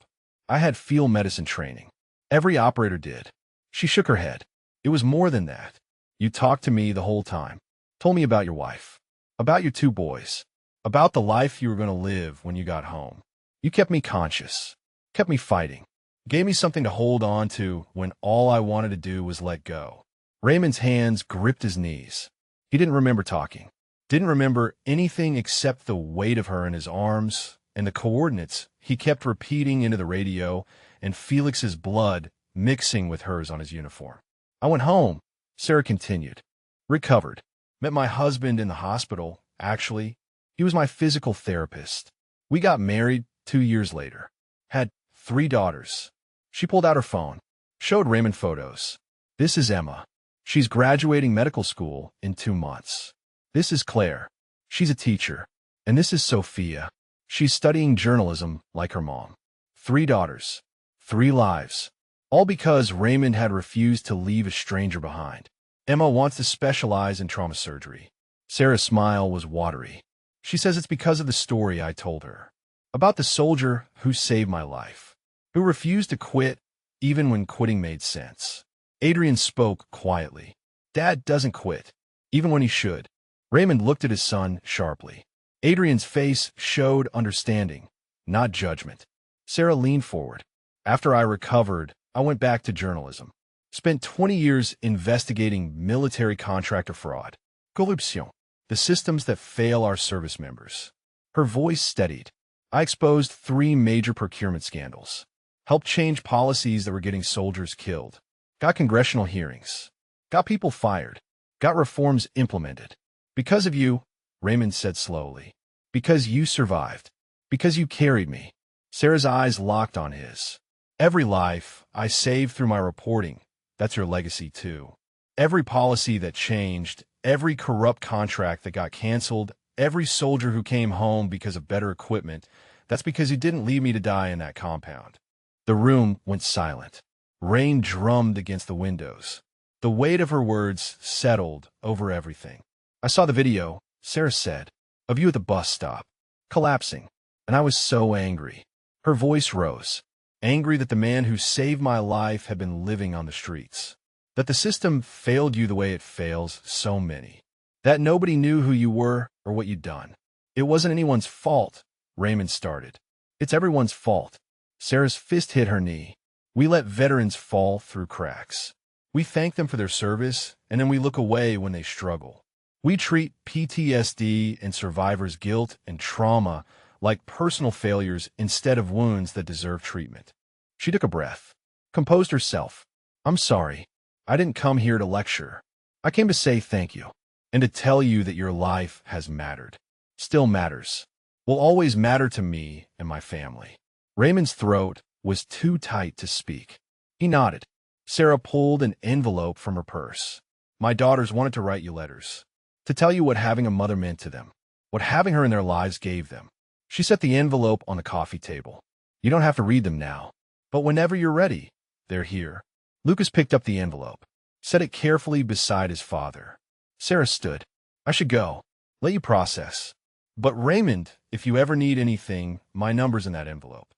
I had field medicine training. Every operator did. She shook her head. It was more than that. You talked to me the whole time. Told me about your wife. About your 2 boys. About the life you were going to live when you got home. You kept me conscious. Kept me fighting. Gave me something to hold on to when all I wanted to do was let go. Raymond's hands gripped his knees. He didn't remember talking. Didn't remember anything except the weight of her in his arms and the coordinates he kept repeating into the radio and Felix's blood mixing with hers on his uniform. I went home, Sarah continued. Recovered. Met my husband in the hospital, actually. He was my physical therapist. We got married 2 years later. Had 3 daughters. She pulled out her phone. Showed Raymond photos. This is Emma. She's graduating medical school in 2 months. This is Claire. She's a teacher. And this is Sophia. She's studying journalism like her mom. 3 daughters. 3 lives. All because Raymond had refused to leave a stranger behind. Emma wants to specialize in trauma surgery. Sarah's smile was watery. She says it's because of the story I told her. About the soldier who saved my life. Who refused to quit even when quitting made sense. Adrian spoke quietly. Dad doesn't quit, even when he should. Raymond looked at his son sharply. Adrian's face showed understanding, not judgment. Sarah leaned forward. After I recovered, I went back to journalism. Spent 20 years investigating military contractor fraud. Corruption. The systems that fail our service members. Her voice steadied. I exposed 3 major procurement scandals. Helped change policies that were getting soldiers killed. Got congressional hearings. Got people fired. Got reforms implemented. Because of you, Raymond said slowly. Because you survived. Because you carried me. Sarah's eyes locked on his. Every life I saved through my reporting, that's your legacy too. Every policy that changed, every corrupt contract that got canceled, every soldier who came home because of better equipment, that's because you didn't leave me to die in that compound. The room went silent. Rain drummed against the windows. The weight of her words settled over everything. I saw the video, Sarah said, of you at the bus stop, collapsing, and I was so angry. Her voice rose. Angry that the man who saved my life had been living on the streets. That the system failed you the way it fails so many. That nobody knew who you were or what you'd done. It wasn't anyone's fault, Raymond started. It's everyone's fault. Sarah's fist hit her knee. We let veterans fall through cracks. We thank them for their service, and then we look away when they struggle. We treat PTSD and survivors' guilt and trauma like personal failures instead of wounds that deserve treatment. She took a breath, composed herself. I'm sorry. I didn't come here to lecture. I came to say thank you, and to tell you that your life has mattered. Still matters. Will always matter to me and my family. Raymond's throat was too tight to speak. He nodded. Sarah pulled an envelope from her purse. My daughters wanted to write you letters, to tell you what having a mother meant to them, what having her in their lives gave them. She set the envelope on the coffee table. You don't have to read them now, but whenever you're ready, they're here. Lucas picked up the envelope, set it carefully beside his father. Sarah stood. I should go. Let you process. But Raymond, if you ever need anything, my number's in that envelope.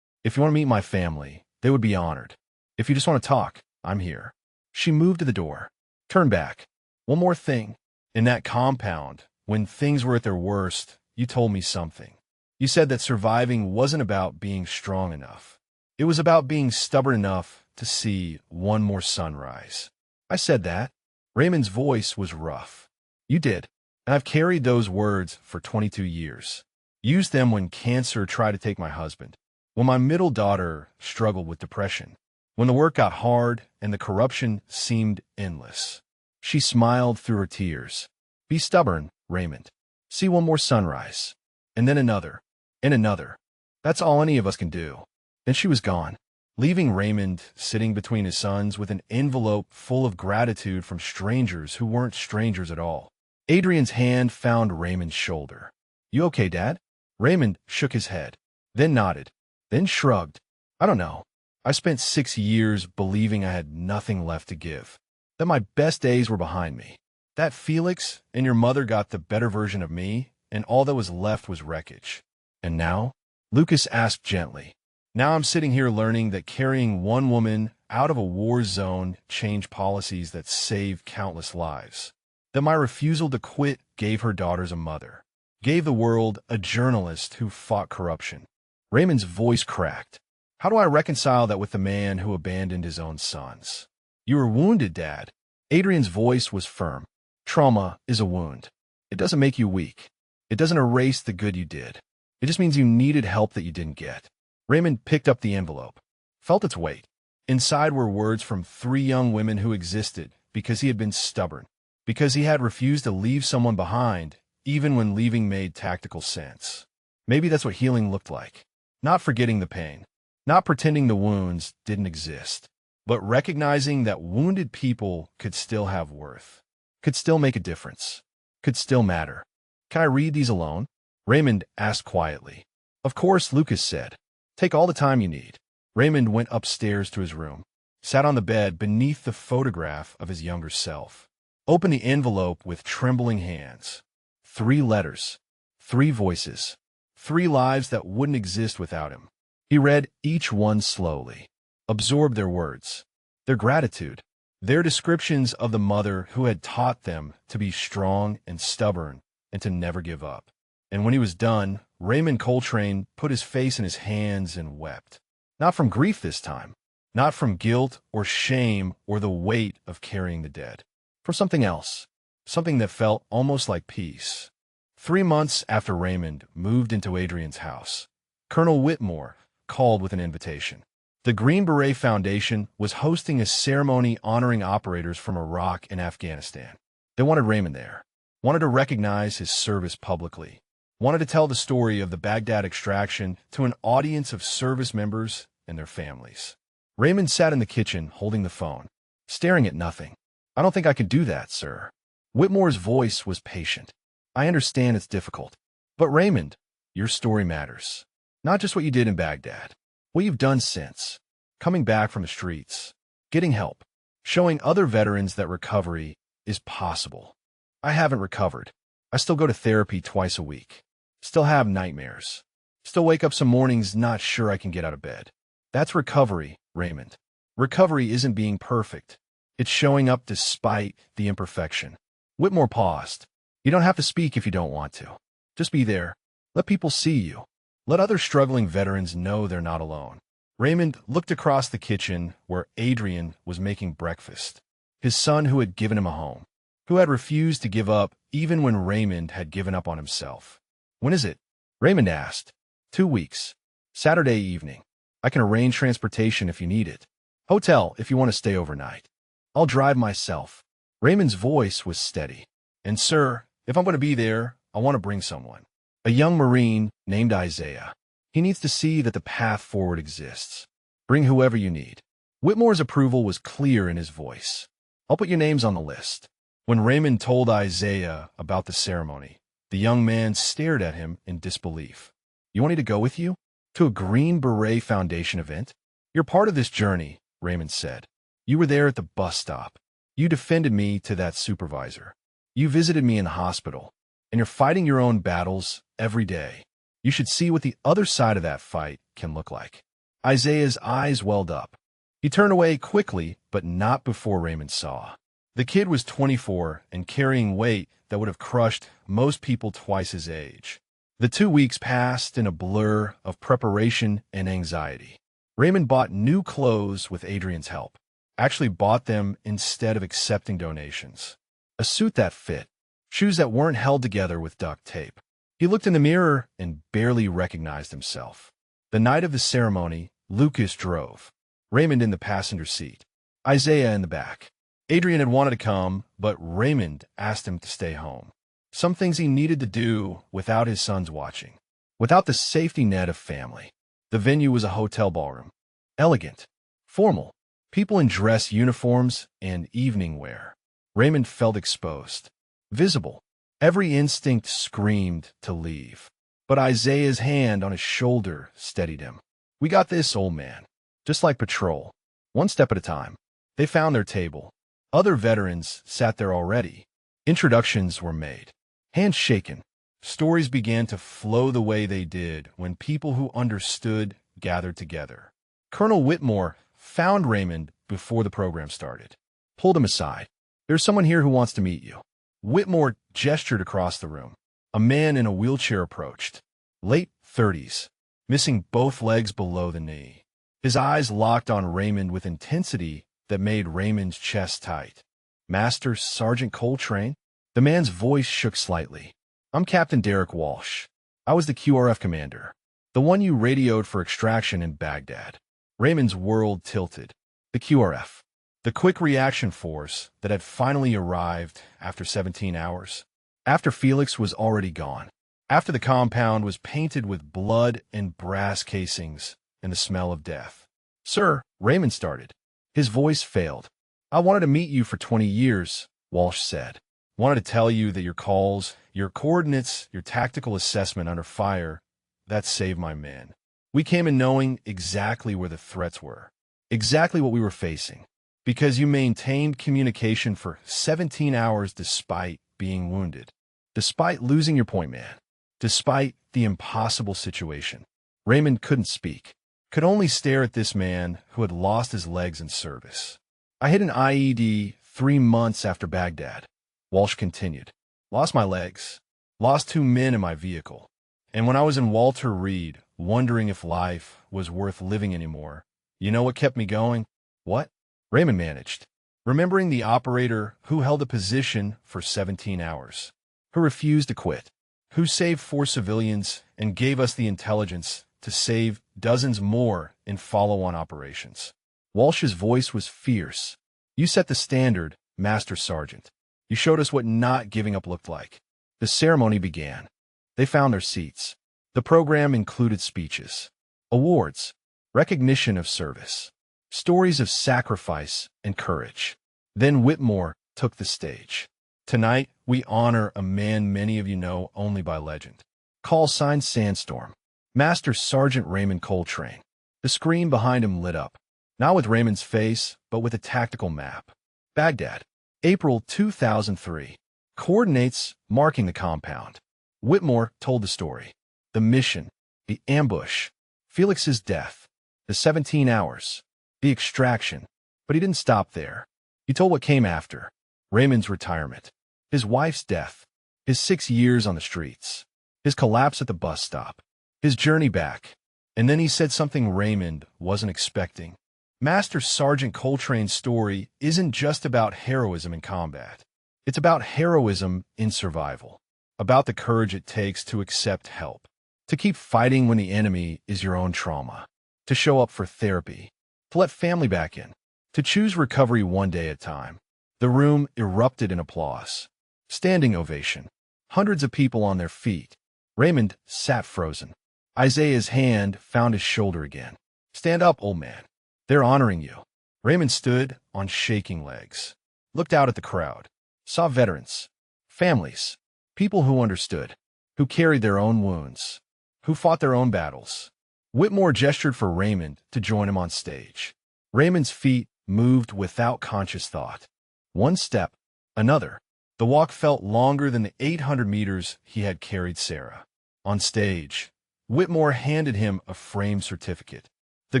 If you want to meet my family, they would be honored. If you just want to talk, I'm here. She moved to the door. Turn back. One more thing. In that compound, when things were at their worst, you told me something. You said that surviving wasn't about being strong enough. It was about being stubborn enough to see one more sunrise. I said that. Raymond's voice was rough. You did. And I've carried those words for 22 years. Used them when cancer tried to take my husband. When my middle daughter struggled with depression. When the work got hard and the corruption seemed endless. She smiled through her tears. Be stubborn, Raymond. See one more sunrise. And then another. And another. That's all any of us can do. Then she was gone, leaving Raymond sitting between his sons with an envelope full of gratitude from strangers who weren't strangers at all. Adrian's hand found Raymond's shoulder. You okay, Dad? Raymond shook his head, then nodded, then shrugged. I don't know. I spent 6 years believing I had nothing left to give, that my best days were behind me, that Felix and your mother got the better version of me, and all that was left was wreckage. And now? Lucas asked gently. Now I'm sitting here learning that carrying one woman out of a war zone changed policies that saved countless lives. That my refusal to quit gave her daughters a mother, gave the world a journalist who fought corruption. Raymond's voice cracked. How do I reconcile that with the man who abandoned his own sons? You were wounded, Dad. Adrian's voice was firm. Trauma is a wound. It doesn't make you weak. It doesn't erase the good you did. It just means you needed help that you didn't get. Raymond picked up the envelope, felt its weight. Inside were words from 3 young women who existed because he had been stubborn, because he had refused to leave someone behind, even when leaving made tactical sense. Maybe that's what healing looked like. Not forgetting the pain, not pretending the wounds didn't exist, but recognizing that wounded people could still have worth, could still make a difference, could still matter. Can I read these alone? Raymond asked quietly. Of course, Lucas said. Take all the time you need. Raymond went upstairs to his room, sat on the bed beneath the photograph of his younger self, opened the envelope with trembling hands. 3 letters, 3 voices, 3 lives that wouldn't exist without him. He read each one slowly, absorbed their words, their gratitude, their descriptions of the mother who had taught them to be strong and stubborn and to never give up. And when he was done, Raymond Coltrane put his face in his hands and wept. Not from grief this time, not from guilt or shame or the weight of carrying the dead. From something else, something that felt almost like peace. 3 months after Raymond moved into Adrian's house, Colonel Whitmore called with an invitation. The Green Beret Foundation was hosting a ceremony honoring operators from Iraq and Afghanistan. They wanted Raymond there, wanted to recognize his service publicly, wanted to tell the story of the Baghdad extraction to an audience of service members and their families. Raymond sat in the kitchen holding the phone, staring at nothing. I don't think I could do that, sir. Whitmore's voice was patient. I understand it's difficult. But Raymond, your story matters. Not just what you did in Baghdad, what you've done since. Coming back from the streets, getting help, showing other veterans that recovery is possible. I haven't recovered. I still go to therapy twice a week. Still have nightmares. Still wake up some mornings not sure I can get out of bed. That's recovery, Raymond. Recovery isn't being perfect. It's showing up despite the imperfection. Whitmore paused. You don't have to speak if you don't want to. Just be there. Let people see you. Let other struggling veterans know they're not alone. Raymond looked across the kitchen where Adrian was making breakfast. His son who had given him a home, who had refused to give up even when Raymond had given up on himself. When is it? Raymond asked. 2 weeks. Saturday evening. I can arrange transportation if you need it. Hotel if you want to stay overnight. I'll drive myself. Raymond's voice was steady. And sir, if I'm going to be there, I want to bring someone. A young Marine named Isaiah. He needs to see that the path forward exists. Bring whoever you need. Whitmore's approval was clear in his voice. I'll put your names on the list. When Raymond told Isaiah about the ceremony, the young man stared at him in disbelief. You want me to go with you? To a Green Beret Foundation event? You're part of this journey, Raymond said. You were there at the bus stop. You defended me to that supervisor. You visited me in the hospital. And you're fighting your own battles every day. You should see what the other side of that fight can look like. Isaiah's eyes welled up. He turned away quickly, but not before Raymond saw. The kid was 24 and carrying weight that would have crushed most people twice his age. The 2 weeks passed in a blur of preparation and anxiety. Raymond bought new clothes with Adrian's help. Actually bought them instead of accepting donations. A suit that fit. Shoes that weren't held together with duct tape. He looked in the mirror and barely recognized himself. The night of the ceremony, Lucas drove. Raymond in the passenger seat. Isaiah in the back. Adrian had wanted to come, but Raymond asked him to stay home. Some things he needed to do without his sons watching. Without the safety net of family. The venue was a hotel ballroom. Elegant. Formal. People in dress uniforms and evening wear. Raymond felt exposed. Visible. Every instinct screamed to leave. But Isaiah's hand on his shoulder steadied him. We got this, old man. Just like patrol. One step at a time. They found their table. Other veterans sat there already. Introductions were made. Hands shaken. Stories began to flow the way they did when people who understood gathered together. Colonel Whitmore found Raymond before the program started. Pulled him aside. There's someone here who wants to meet you. Whitmore gestured across the room. A man in a wheelchair approached. Late 30s. Missing both legs below the knee. His eyes locked on Raymond with intensity that made Raymond's chest tight. Master Sergeant Coltrane? The man's voice shook slightly. I'm Captain Derek Walsh. I was the QRF commander. The one you radioed for extraction in Baghdad. Raymond's world tilted. The QRF. The quick reaction force that had finally arrived after 17 hours. After Felix was already gone. After the compound was painted with blood and brass casings and the smell of death. Sir, Raymond started. His voice failed. I wanted to meet you for 20 years, Walsh said. Wanted to tell you that your calls, your coordinates, your tactical assessment under fire, that saved my men. We came in knowing exactly where the threats were. Exactly what we were facing. Because you maintained communication for 17 hours despite being wounded. Despite losing your point man. Despite the impossible situation. Raymond couldn't speak. Could only stare at this man who had lost his legs in service. I hit an IED 3 months after Baghdad. Walsh continued. Lost my legs. Lost 2 men in my vehicle. And when I was in Walter Reed, wondering if life was worth living anymore, you know what kept me going? What? Raymond managed. Remembering the operator who held a position for 17 hours. Who refused to quit. Who saved 4 civilians and gave us the intelligence to save dozens more in follow-on operations. Walsh's voice was fierce. You set the standard, Master Sergeant. You showed us what not giving up looked like. The ceremony began. They found their seats. The program included speeches, awards, recognition of service, stories of sacrifice and courage. Then Whitmore took the stage. Tonight, we honor a man many of you know only by legend. Call sign Sandstorm. Master Sergeant Raymond Coltrane. The screen behind him lit up. Not with Raymond's face, but with a tactical map. Baghdad. April 2003. Coordinates marking the compound. Whitmore told the story. The mission. The ambush. Felix's death. the 17 hours, the extraction. But he didn't stop there. He told what came after. Raymond's retirement, his wife's death, his 6 years on the streets, his collapse at the bus stop, his journey back. And then he said something Raymond wasn't expecting. Master Sergeant Coltrane's story isn't just about heroism in combat. It's about heroism in survival, about the courage it takes to accept help, to keep fighting when the enemy is your own trauma, to show up for therapy, to let family back in, to choose recovery one day at a time. The room erupted in applause. Standing ovation. Hundreds of people on their feet. Raymond sat frozen. Isaiah's hand found his shoulder again. Stand up, old man. They're honoring you. Raymond stood on shaking legs, looked out at the crowd, saw veterans, families, people who understood, who carried their own wounds, who fought their own battles. Whitmore gestured for Raymond to join him on stage. Raymond's feet moved without conscious thought. One step, another. The walk felt longer than the 800 meters he had carried Sarah. On stage, Whitmore handed him a framed certificate, the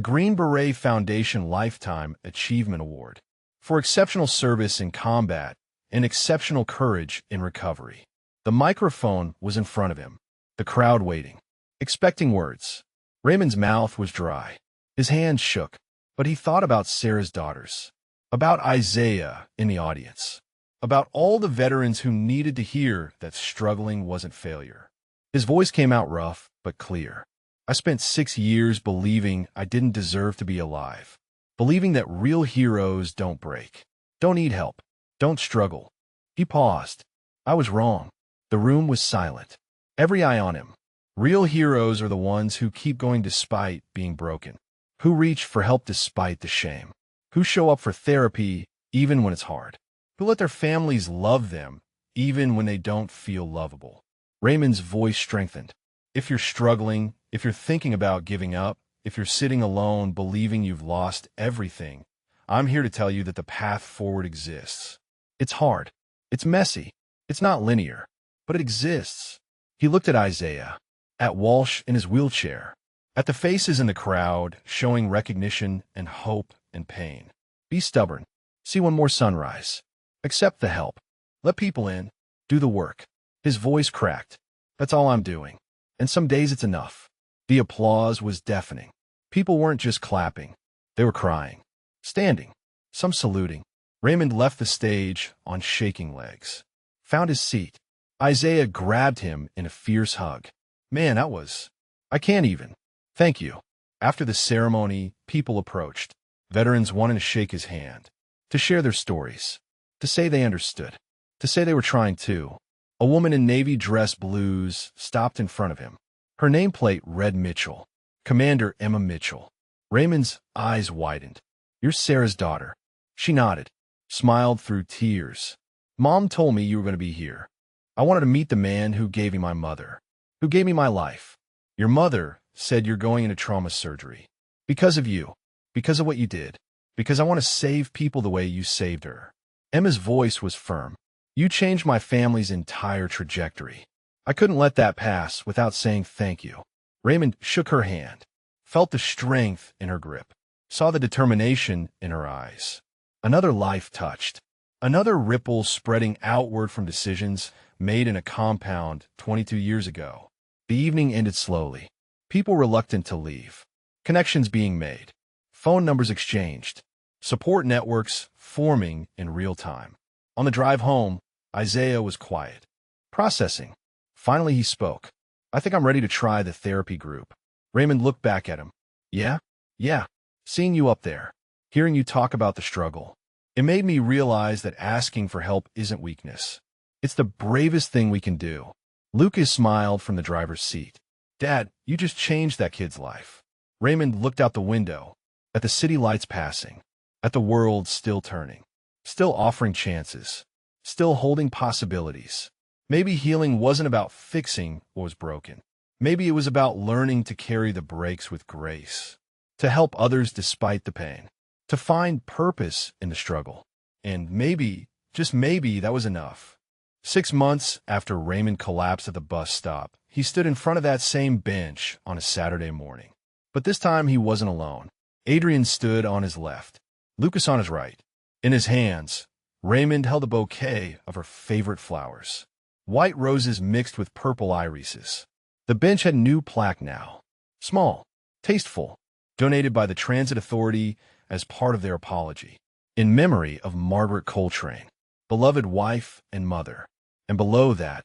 Green Beret Foundation Lifetime Achievement Award, for exceptional service in combat and exceptional courage in recovery. The microphone was in front of him, the crowd waiting, expecting words. Raymond's mouth was dry. His hands shook, but he thought about Sarah's daughters, about Isaiah in the audience, about all the veterans who needed to hear that struggling wasn't failure. His voice came out rough but clear. I spent 6 years believing I didn't deserve to be alive, believing that real heroes don't break, don't need help, don't struggle. He paused. I was wrong. The room was silent. Every eye on him. Real heroes are the ones who keep going despite being broken, who reach for help despite the shame, who show up for therapy even when it's hard, who let their families love them even when they don't feel lovable. Raymond's voice strengthened. If you're struggling, if you're thinking about giving up, if you're sitting alone believing you've lost everything, I'm here to tell you that the path forward exists. It's hard. It's messy. It's not linear, but it exists. He looked at Isaiah, at Walsh in his wheelchair, at the faces in the crowd showing recognition and hope and pain. Be stubborn. See one more sunrise. Accept the help. Let people in. Do the work. His voice cracked. That's all I'm doing. And some days it's enough. The applause was deafening. People weren't just clapping. They were crying. Standing. Some saluting. Raymond left the stage on shaking legs. Found his seat. Isaiah grabbed him in a fierce hug. Man, I can't even. Thank you. After the ceremony, people approached. Veterans wanted to shake his hand, to share their stories, to say they understood, to say they were trying too. A woman in navy dress blues stopped in front of him. Her nameplate read Mitchell. Commander Emma Mitchell. Raymond's eyes widened. You're Sarah's daughter. She nodded, smiled through tears. Mom told me you were going to be here. I wanted to meet the man who gave me my mother, who gave me my life. Your mother said you're going into trauma surgery. Because of you. Because of what you did. Because I want to save people the way you saved her. Emma's voice was firm. You changed my family's entire trajectory. I couldn't let that pass without saying thank you. Raymond shook her hand, felt the strength in her grip, saw the determination in her eyes. Another life touched. Another ripple spreading outward from decisions made in a compound 22 years ago. The evening ended slowly. People reluctant to leave. Connections being made. Phone numbers exchanged. Support networks forming in real time. On the drive home, Isaiah was quiet. Processing. Finally, he spoke. I think I'm ready to try the therapy group. Raymond looked back at him. Yeah? Yeah. Seeing you up there. Hearing you talk about the struggle. It made me realize that asking for help isn't weakness. It's the bravest thing we can do. Lucas smiled from the driver's seat. Dad, you just changed that kid's life. Raymond looked out the window, at the city lights passing, at the world still turning, still offering chances, still holding possibilities. Maybe healing wasn't about fixing what was broken. Maybe it was about learning to carry the breaks with grace, to help others despite the pain, to find purpose in the struggle. And maybe, just maybe, that was enough. 6 months after Raymond collapsed at the bus stop, he stood in front of that same bench on a Saturday morning. But this time he wasn't alone. Adrian stood on his left, Lucas on his right. In his hands, Raymond held a bouquet of her favorite flowers, white roses mixed with purple irises. The bench had a new plaque now, small, tasteful, donated by the Transit Authority as part of their apology, in memory of Margaret Coltrane, beloved wife and mother. And below that,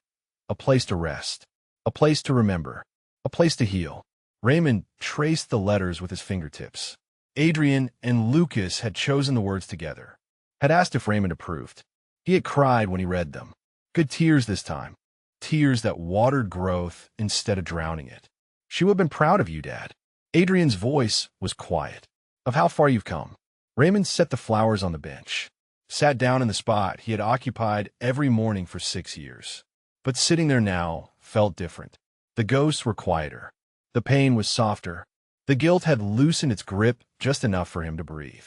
a place to rest, a place to remember, a place to heal. Raymond traced the letters with his fingertips. Adrian and Lucas had chosen the words together, had asked if Raymond approved. He had cried when he read them. Good tears this time. Tears that watered growth instead of drowning it. She would have been proud of you, Dad. Adrian's voice was quiet. Of how far you've come. Raymond set the flowers on the bench, sat down in the spot he had occupied every morning for 6 years. But sitting there now felt different. The ghosts were quieter. The pain was softer. The guilt had loosened its grip just enough for him to breathe.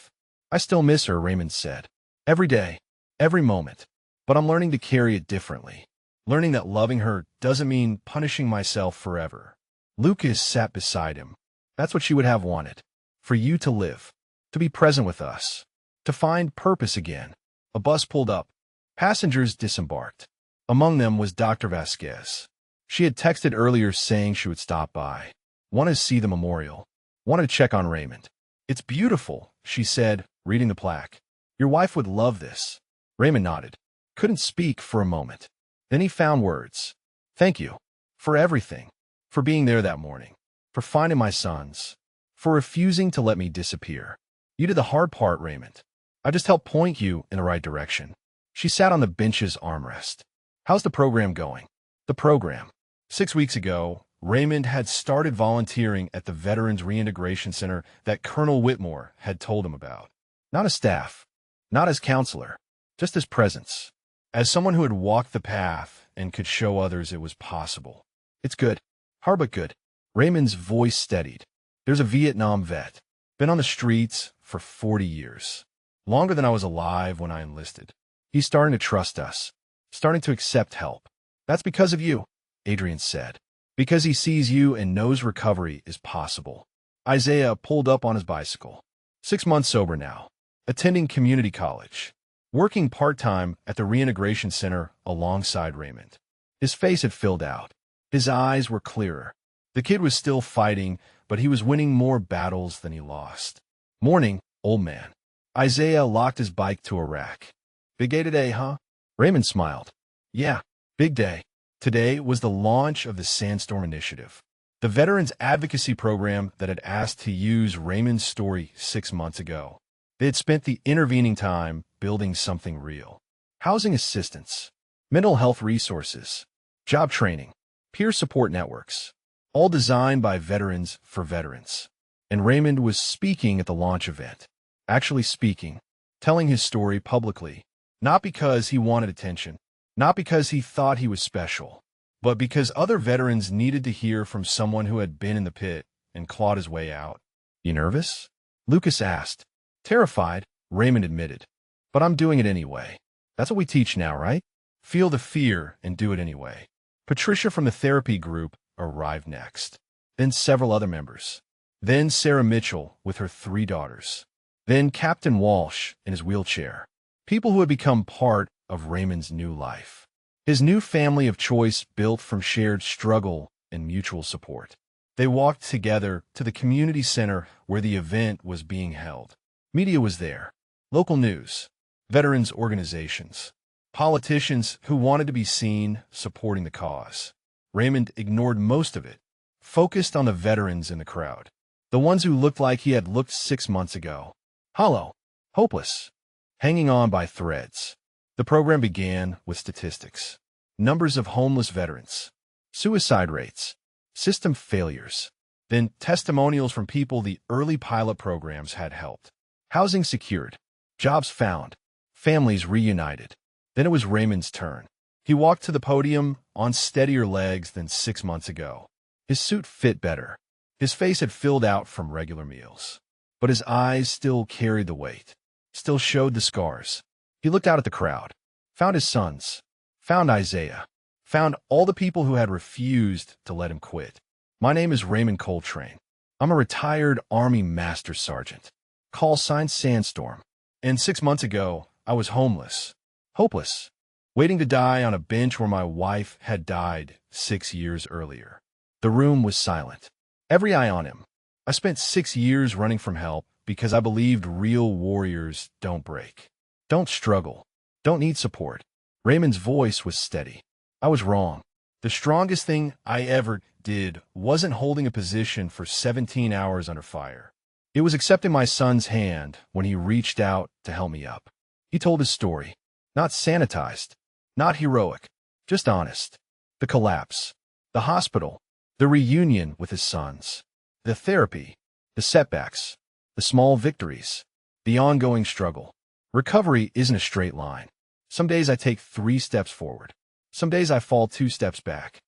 I still miss her, Raymond said. Every day, every moment. But I'm learning to carry it differently. Learning that loving her doesn't mean punishing myself forever. Lucas sat beside him. That's what she would have wanted. For you to live. To be present with us. To find purpose again. A bus pulled up. Passengers disembarked. Among them was Dr. Vasquez. She had texted earlier saying she would stop by. Wanted to see the memorial. Wanted to check on Raymond. It's beautiful, she said, reading the plaque. Your wife would love this. Raymond nodded. Couldn't speak for a moment. Then he found words. Thank you. For everything. For being there that morning. For finding my sons. For refusing to let me disappear. You did the hard part, Raymond. I just helped point you in the right direction. She sat on the bench's armrest. How's the program going? The program. 6 weeks ago, Raymond had started volunteering at the Veterans Reintegration Center that Colonel Whitmore had told him about. Not as staff, not as counselor, just as presence. As someone who had walked the path and could show others it was possible. It's good. Hard but good. Raymond's voice steadied. There's a Vietnam vet. Been on the streets for 40 years. Longer than I was alive when I enlisted. He's starting to trust us. Starting to accept help. That's because of you, Adrian said. Because he sees you and knows recovery is possible. Isaiah pulled up on his bicycle. 6 months sober now. Attending community college. Working part-time at the reintegration center alongside Raymond. His face had filled out. His eyes were clearer. The kid was still fighting, but he was winning more battles than he lost. Morning, old man. Isaiah locked his bike to a rack. Big day today, huh? Raymond smiled. Yeah, big day. Today was the launch of the Sandstorm Initiative, the veterans advocacy program that had asked to use Raymond's story 6 months ago. They had spent the intervening time building something real. Housing assistance, mental health resources, job training, peer support networks, all designed by veterans for veterans. And Raymond was speaking at the launch event, actually speaking, telling his story publicly, not because he wanted attention, not because he thought he was special, but because other veterans needed to hear from someone who had been in the pit and clawed his way out. You nervous? Lucas asked. Terrified, Raymond admitted. But I'm doing it anyway. That's what we teach now, right? Feel the fear and do it anyway. Patricia from the therapy group arrived next. Then several other members. Then Sarah Mitchell with her 3 daughters. Then Captain Walsh in his wheelchair. People who had become part of Raymond's new life. His new family of choice built from shared struggle and mutual support. They walked together to the community center where the event was being held. Media was there. Local news. Veterans organizations. Politicians who wanted to be seen supporting the cause. Raymond ignored most of it, focused on the veterans in the crowd. The ones who looked like he had looked 6 months ago. Hollow. Hopeless. Hanging on by threads. The program began with statistics. Numbers of homeless veterans. Suicide rates. System failures. Then testimonials from people the early pilot programs had helped. Housing secured. Jobs found. Families reunited. Then it was Raymond's turn. He walked to the podium on steadier legs than 6 months ago. His suit fit better. His face had filled out from regular meals. But his eyes still carried the weight. Still showed the scars. He looked out at the crowd. Found his sons. Found Isaiah. Found all the people who had refused to let him quit. My name is Raymond Coltrane. I'm a retired Army Master Sergeant. Call sign Sandstorm. And 6 months ago, I was homeless. Hopeless. Waiting to die on a bench where my wife had died 6 years earlier. The room was silent. Every eye on him. I spent 6 years running from help because I believed real warriors don't break. Don't struggle. Don't need support. Raymond's voice was steady. I was wrong. The strongest thing I ever did wasn't holding a position for 17 hours under fire. It was accepting my son's hand when he reached out to help me up. He told his story. Not sanitized. Not heroic. Just honest. The collapse. The hospital. The reunion with his sons. The therapy. The setbacks. The small victories. The ongoing struggle. Recovery isn't a straight line. Some days I take 3 steps forward. Some days I fall 2 steps back.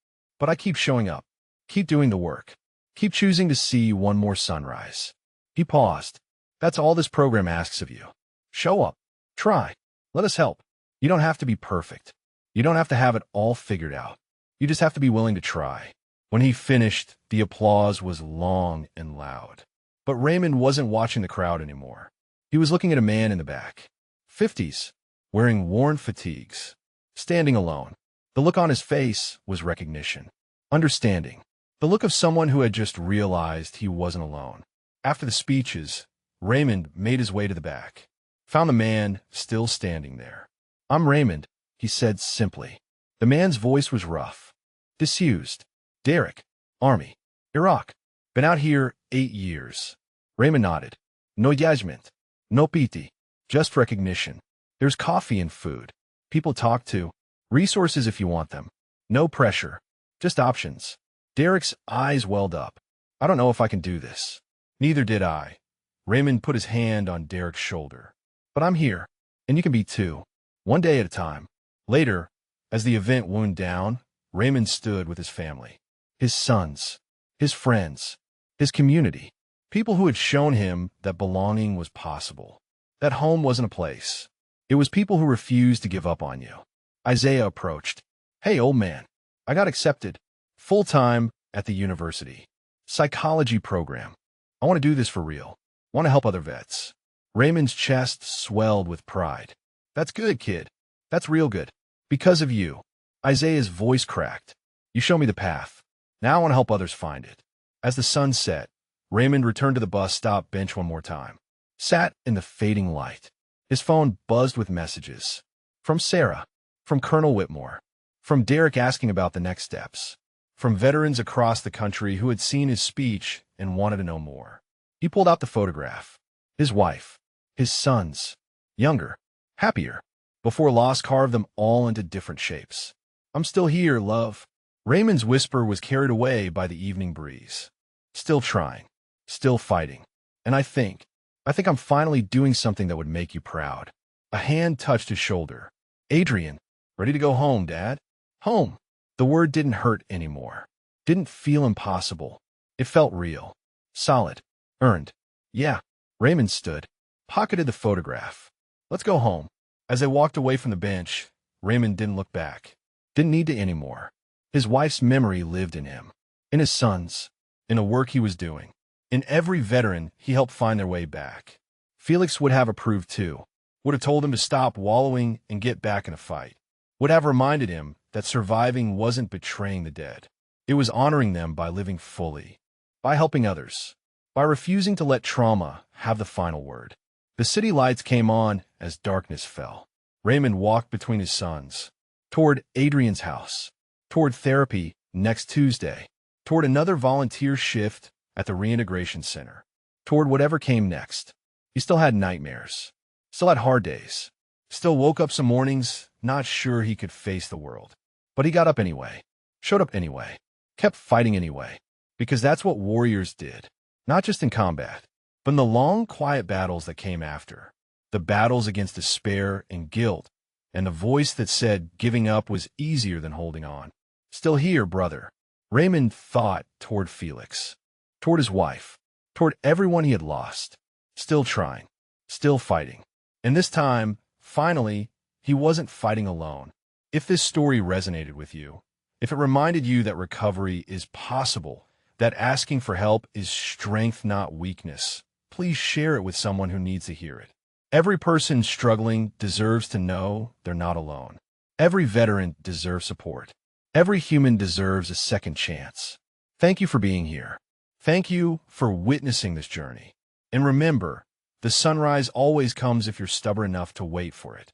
But I keep showing up. Keep doing the work. Keep choosing to see one more sunrise. He paused. That's all this program asks of you. Show up. Try. Let us help. You don't have to be perfect. You don't have to have it all figured out. You just have to be willing to try. When he finished, the applause was long and loud. But Raymond wasn't watching the crowd anymore. He was looking at a man in the back. 50s, wearing worn fatigues, standing alone. The look on his face was recognition, understanding, the look of someone who had just realized he wasn't alone. After the speeches, Raymond made his way to the back, found the man still standing there. I'm Raymond, he said simply. The man's voice was rough, disused. Derek, Army, Iraq. Been out here 8 years. Raymond nodded. No judgment, no pity, just recognition. There's coffee and food. People talk to. Resources if you want them. No pressure. Just options. Derek's eyes welled up. I don't know if I can do this. Neither did I. Raymond put his hand on Derek's shoulder. But I'm here, and you can be too. One day at a time. Later, as the event wound down, Raymond stood with his family. His sons. His friends. His community. People who had shown him that belonging was possible. That home wasn't a place. It was people who refused to give up on you. Isaiah approached. Hey, old man. I got accepted. Full-time at the university. Psychology program. I want to do this for real. I want to help other vets. Raymond's chest swelled with pride. That's good, kid. That's real good. Because of you. Isaiah's voice cracked. You show me the path. Now I want to help others find it. As the sun set, Raymond returned to the bus stop bench one more time. Sat in the fading light. His phone buzzed with messages. From Sarah. From Colonel Whitmore. From Derek asking about the next steps. From veterans across the country who had seen his speech and wanted to know more. He pulled out the photograph. His wife. His sons. Younger. Happier. Before loss carved them all into different shapes. I'm still here, love. Raymond's whisper was carried away by the evening breeze. Still trying. Still fighting. And I think I'm finally doing something that would make you proud. A hand touched his shoulder. Adrian. Ready to go home, Dad? Home. The word didn't hurt anymore. Didn't feel impossible. It felt real. Solid. Earned. Yeah. Raymond stood. Pocketed the photograph. Let's go home. As they walked away from the bench, Raymond didn't look back. Didn't need to anymore. His wife's memory lived in him. In his sons. In the work he was doing. In every veteran he helped find their way back. Felix would have approved too. Would have told him to stop wallowing and get back in a fight. Would have reminded him that surviving wasn't betraying the dead. It was honoring them by living fully. By helping others. By refusing to let trauma have the final word. The city lights came on as darkness fell. Raymond walked between his sons. Toward Adrian's house. Toward therapy next Tuesday. Toward another volunteer shift at the reintegration center. Toward whatever came next. He still had nightmares. Still had hard days. Still woke up some mornings not sure he could face the world. But he got up anyway. Showed up anyway. Kept fighting anyway. Because that's what warriors did. Not just in combat, but in the long, quiet battles that came after. The battles against despair and guilt. And the voice that said giving up was easier than holding on. Still here, brother. Raymond thought toward Felix. Toward his wife. Toward everyone he had lost. Still trying. Still fighting. And this time, finally, he wasn't fighting alone. If this story resonated with you, if it reminded you that recovery is possible, that asking for help is strength, not weakness. Please share it with someone who needs to hear it. Every person struggling deserves to know they're not alone. Every veteran deserves support. Every human deserves a second chance. Thank you for being here. Thank you for witnessing this journey. And remember, the sunrise always comes if you're stubborn enough to wait for it.